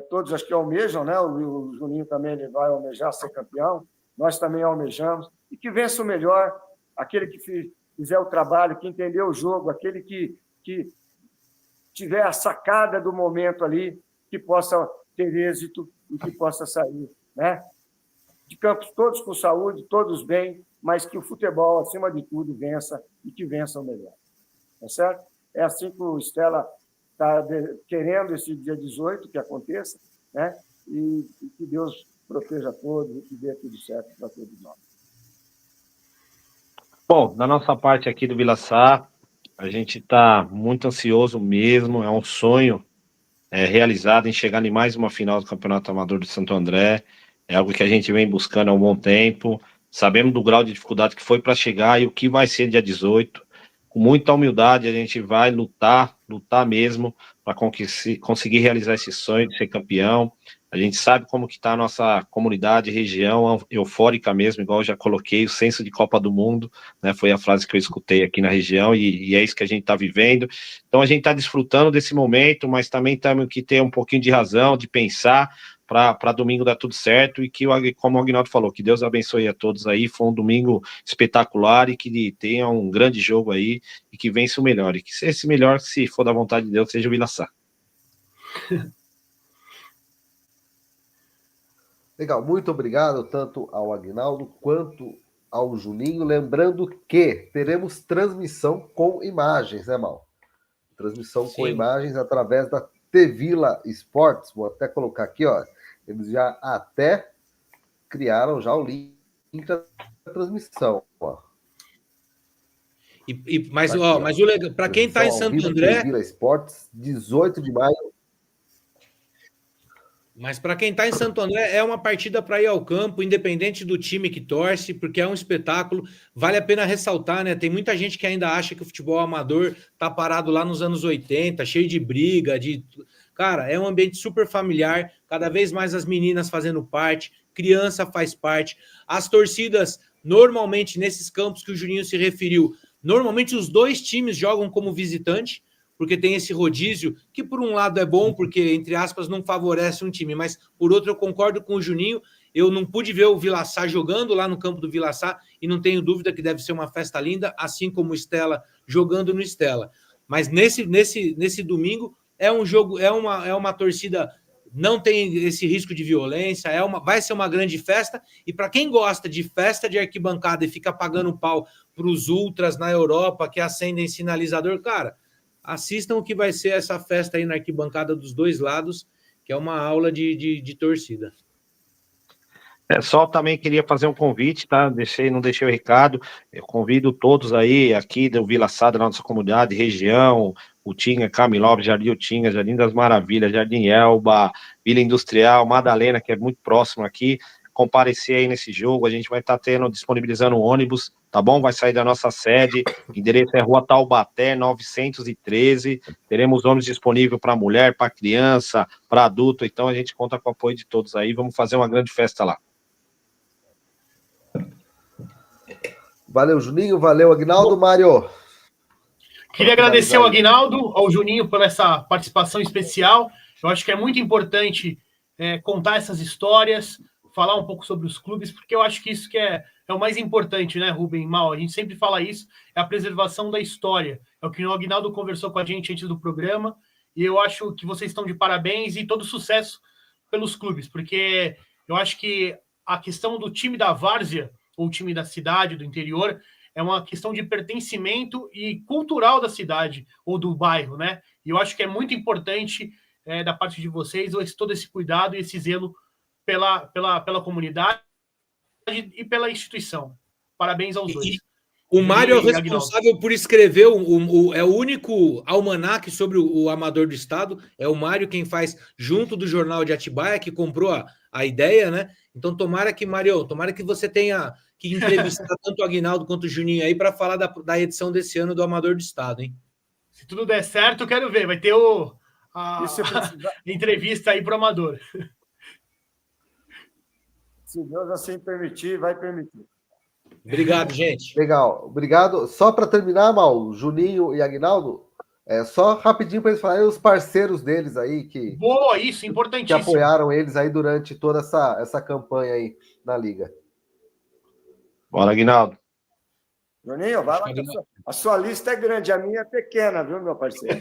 Todos acho que almejam, né? O Juninho também ele vai almejar ser campeão, nós também almejamos, e que vença o melhor, aquele que fizer o trabalho, que entender o jogo, aquele que tiver a sacada do momento ali, que possa ter êxito e que possa sair, né? De campos todos com saúde, todos bem, mas que o futebol, acima de tudo, vença e que vença o melhor. Tá certo? É assim que o Stella está querendo esse dia 18 que aconteça, né? E que Deus proteja todos e que dê tudo certo para todos nós. Bom, da nossa parte aqui do Vila Sá, a gente está muito ansioso mesmo, é um sonho realizado em chegar em mais uma final do Campeonato Amador de Santo André, é algo que a gente vem buscando há um bom tempo, sabemos do grau de dificuldade que foi para chegar e o que vai ser dia 18, com muita humildade a gente vai lutar mesmo para conseguir realizar esse sonho de ser campeão. A gente sabe como que está a nossa comunidade, região, eufórica mesmo, igual eu já coloquei, o senso de Copa do Mundo, né, foi a frase que eu escutei aqui na região, e é isso que a gente está vivendo. Então a gente está desfrutando desse momento, mas também temos que ter um pouquinho de razão, de pensar, para domingo dar tudo certo, e que, como o Aguinaldo falou, que Deus abençoe a todos aí, foi um domingo espetacular, e que tenha um grande jogo aí, e que vença o melhor, e que esse melhor, se for da vontade de Deus, seja o Vila Sá. Legal, muito obrigado tanto ao Aguinaldo quanto ao Juninho. Lembrando que teremos transmissão com imagens, né, Mal? Transmissão com imagens através da Tevila Esportes. Vou até colocar aqui, ó. Eles já até criaram já o link da transmissão, ó. Mas aqui, o legal, para quem está em Santo André, Tevila Esportes, 18 de maio. Mas para quem está em Santo André, é uma partida para ir ao campo, independente do time que torce, porque é um espetáculo. Vale a pena ressaltar, né? Tem muita gente que ainda acha que o futebol amador está parado lá nos anos 80, cheio de briga, Cara, é um ambiente super familiar, cada vez mais as meninas fazendo parte, criança faz parte. As torcidas, normalmente, nesses campos que o Juninho se referiu, normalmente os dois times jogam como visitante, porque tem esse rodízio, que por um lado é bom, porque, entre aspas, não favorece um time, mas por outro eu concordo com o Juninho, eu não pude ver o Vila Sá jogando lá no campo do Vila Sá, e não tenho dúvida que deve ser uma festa linda, assim como o Stella jogando no Stella. Mas nesse domingo é um jogo, é uma torcida, não tem esse risco de violência, vai ser uma grande festa, e para quem gosta de festa de arquibancada e fica pagando pau para os ultras na Europa que acendem sinalizador, cara, assistam o que vai ser essa festa aí na arquibancada dos dois lados, que é uma aula de torcida. Só também queria fazer um convite, tá? Não deixei o recado. Eu convido todos aí, aqui do Vila Sá, da nossa comunidade, região, Utinga, Camilópolis, Jardim Utinga, Jardim das Maravilhas, Jardim Elba, Vila Industrial, Madalena, que é muito próximo aqui, comparecer aí nesse jogo. A gente vai estar disponibilizando um ônibus, tá bom? Vai sair da nossa sede, endereço é Rua Taubaté, 913, teremos ônibus disponível para mulher, para criança, para adulto, então a gente conta com o apoio de todos aí, vamos fazer uma grande festa lá. Valeu, Juninho, valeu, Aguinaldo. Mário. Queria agradecer ao Aguinaldo, ao Juninho, por essa participação especial. Eu acho que é muito importante contar essas histórias, falar um pouco sobre os clubes, porque eu acho que isso que é o mais importante, né, Rubem, Mal? A gente sempre fala isso, é a preservação da história. É o que o Aguinaldo conversou com a gente antes do programa, e eu acho que vocês estão de parabéns e todo sucesso pelos clubes, porque eu acho que a questão do time da várzea, ou time da cidade, do interior, é uma questão de pertencimento e cultural da cidade ou do bairro, né? E eu acho que é muito importante da parte de vocês todo esse cuidado e esse zelo pela comunidade e pela instituição. Parabéns aos dois. O Mário é o responsável por escrever é o único almanaque sobre o amador do estado. É o Mário quem faz, junto do Jornal de Atibaia, que comprou a ideia, né? Então, tomara que você tenha que entrevistar tanto o Aguinaldo quanto o Juninho aí para falar da edição desse ano do Amador do Estado, hein? Se tudo der certo, eu quero ver. Vai ter a entrevista aí para o Amador. Se Deus assim permitir, vai permitir. Obrigado, gente. Legal, obrigado. Só para terminar, Mal, Juninho e Aguinaldo, só rapidinho para eles falarem os parceiros deles aí que... Boa, isso, importantíssimo. Que apoiaram eles aí durante toda essa campanha aí na Liga. Bora, Aguinaldo. Juninho, vai lá. A sua lista é grande, a minha é pequena, viu, meu parceiro?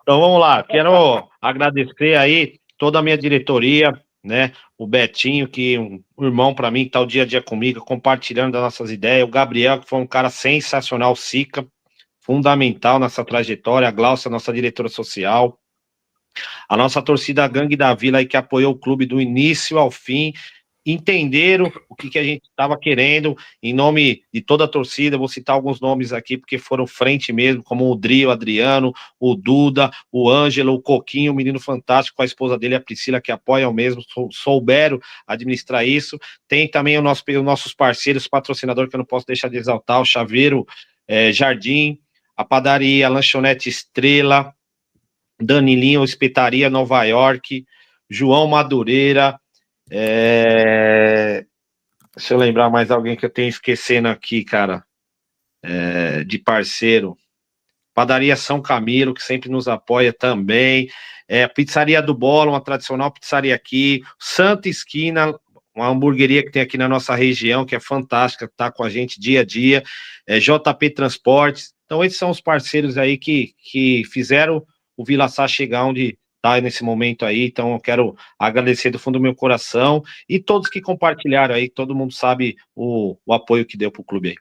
Então vamos lá, quero agradecer aí toda a minha diretoria, né? O Betinho, que um irmão para mim, que tá o dia a dia comigo, compartilhando das nossas ideias, o Gabriel, que foi um cara sensacional, Sica, fundamental nessa trajetória, a Glaucia, nossa diretora social, a nossa torcida Gangue da Vila aí que apoiou o clube do início ao fim, entenderam o que a gente estava querendo, em nome de toda a torcida, vou citar alguns nomes aqui, porque foram frente mesmo, como o Dri, o Adriano, o Duda, o Ângelo, o Coquinho, o menino fantástico, com a esposa dele, a Priscila, que apoiam mesmo, souberam administrar isso. Tem também os nossos parceiros, patrocinador, que eu não posso deixar de exaltar, o Chaveiro Jardim, a padaria, a lanchonete Estrela, Danilinho, Espetaria Nova York, João Madureira, deixa eu lembrar mais alguém que eu tenho esquecendo aqui, cara, de parceiro. Padaria São Camilo, que sempre nos apoia também. Pizzaria do Bola, uma tradicional pizzaria aqui. Santa Esquina, uma hamburgueria que tem aqui na nossa região, que é fantástica, tá com a gente dia a dia. JP Transportes. Então, esses são os parceiros aí que fizeram o Vila Sá chegar onde tá nesse momento aí. Então, eu quero agradecer do fundo do meu coração e todos que compartilharam aí, todo mundo sabe o apoio que deu pro clube aí.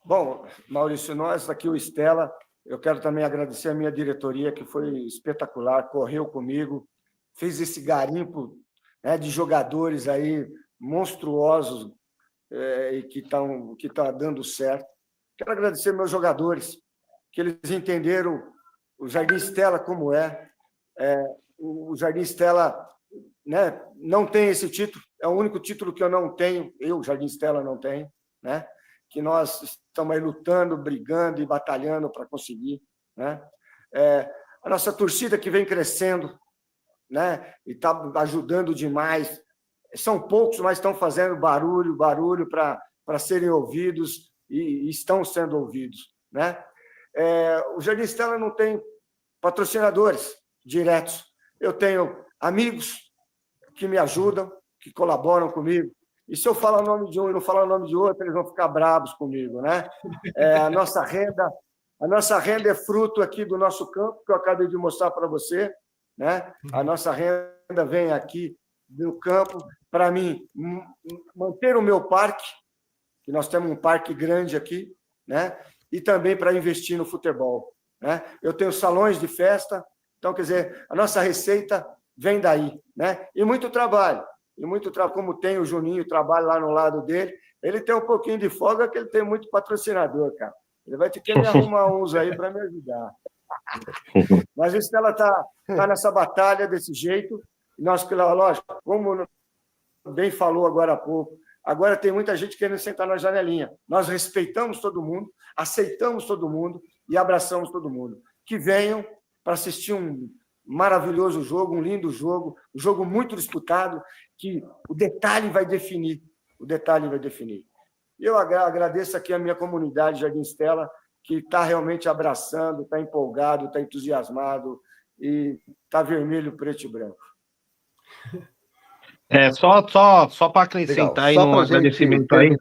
Bom, Maurício, nós aqui, o Stella, eu quero também agradecer a minha diretoria, que foi espetacular, correu comigo, fez esse garimpo, né, de jogadores aí monstruosos e que tá dando certo. Quero agradecer meus jogadores, que eles entenderam o Jardim Stella como o Jardim Stella, né, não tem esse título, é o único título que eu não tenho, Jardim Stella, não tenho, né? Que nós estamos aí lutando, brigando e batalhando para conseguir, né? A nossa torcida que vem crescendo, né? E está ajudando demais. São poucos, mas estão fazendo barulho para serem ouvidos e estão sendo ouvidos, né? O Jardim Stella não tem patrocinadores diretos. Eu tenho amigos que me ajudam, que colaboram comigo. E se eu falar o nome de um e não falar o nome de outro, eles vão ficar bravos comigo, né? A nossa renda é fruto aqui do nosso campo, que eu acabei de mostrar para você, né? A nossa renda vem aqui do campo para mim manter o meu parque, que nós temos um parque grande aqui, né? E também para investir no futebol, né? Eu tenho salões de festa, então, quer dizer, a nossa receita vem daí, né? E muito trabalho. Como tem o Juninho, trabalho lá no lado dele, ele tem um pouquinho de folga, que ele tem muito patrocinador, cara. Ele vai ter que me arrumar uns aí para me ajudar. Mas isso, ela tá nessa batalha desse jeito. Nós, lógico, como bem falou agora há pouco, agora tem muita gente querendo sentar na janelinha. Nós respeitamos todo mundo, aceitamos todo mundo e abraçamos todo mundo. Que venham para assistir um maravilhoso jogo, um lindo jogo, um jogo muito disputado, que o detalhe vai definir. Eu agradeço aqui a minha comunidade Jardim Stella, que está realmente abraçando, está empolgado, está entusiasmado e está vermelho, preto e branco. Só para acrescentar aí no agradecimento aí.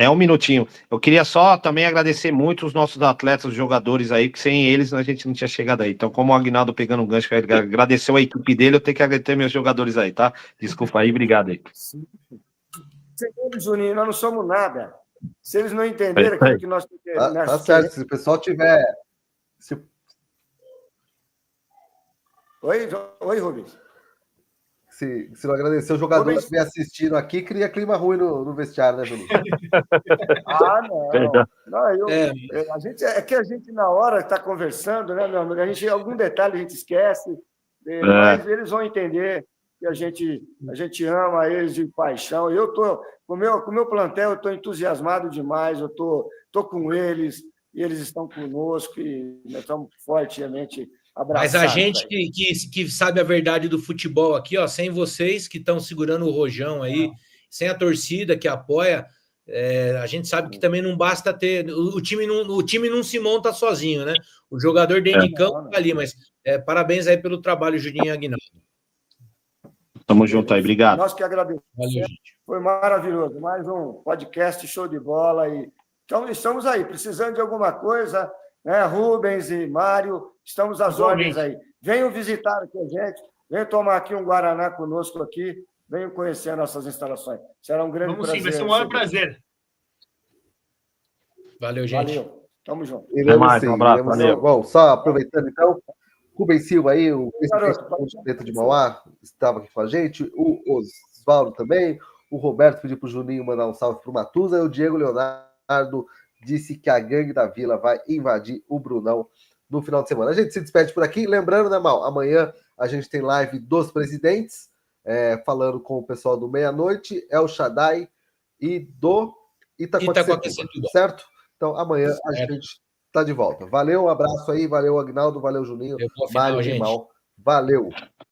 Um minutinho. Eu queria só também agradecer muito os nossos atletas, os jogadores aí, que sem eles a gente não tinha chegado aí. Então, como o Aguinaldo pegando um gancho, agradeceu a equipe dele, eu tenho que agradecer meus jogadores aí, tá? Desculpa aí, obrigado aí. Sem eles, Juninho, nós não somos nada. Se eles não entenderem aquilo que nós temos... Tá certo, se o pessoal tiver... Oi, Rubens. Se não agradecer os jogadores que vem assistindo aqui, cria clima ruim no vestiário, né, Juninho? Não. Que a gente, na hora, está conversando, né, meu amigo? Algum detalhe a gente esquece, mas eles vão entender que a gente ama eles de paixão. Eu estou, com o meu plantel, eu estou entusiasmado demais, eu estou com eles, e eles estão conosco, e nós estamos fortemente abraçados. Mas a gente que sabe a verdade do futebol aqui, ó, sem vocês que estão segurando o rojão aí, sem a torcida que apoia, a gente sabe que também não basta ter... O time não se monta sozinho, né? O jogador dentro de campo tá ali, mas parabéns aí pelo trabalho, Juninho e Aguinaldo. Tamo junto aí, obrigado. Nós que agradecemos. Valeu, gente. Foi maravilhoso. Mais um podcast show de bola. Então, estamos aí. Precisando de alguma coisa, né? Rubens e Mário, estamos às ordens aí. Venham visitar aqui a gente. Venham tomar aqui um Guaraná conosco aqui. Venham conhecer nossas instalações. Será um grande prazer. Sim, vai ser um maior prazer. Valeu, gente. Valeu. Tamo junto. Mais, um abraço, valeu. Bom, só aproveitando então, Rubens Silva aí, o presidente de Mauá, estava aqui com a gente, o Osvaldo também, o Roberto pediu para o Juninho mandar um salve para o Matuza, e o Diego Leonardo disse que a gangue da Vila vai invadir o Brunão no final de semana. A gente se despede por aqui, lembrando, né, Mal, amanhã a gente tem live dos presidentes, falando com o pessoal do Meia-Noite, El Shaddai e do Itacoaticetuba, certo? Então, amanhã a gente está de volta. Valeu, um abraço aí, valeu, Agnaldo, valeu, Juninho, Mário e Mal. Valeu!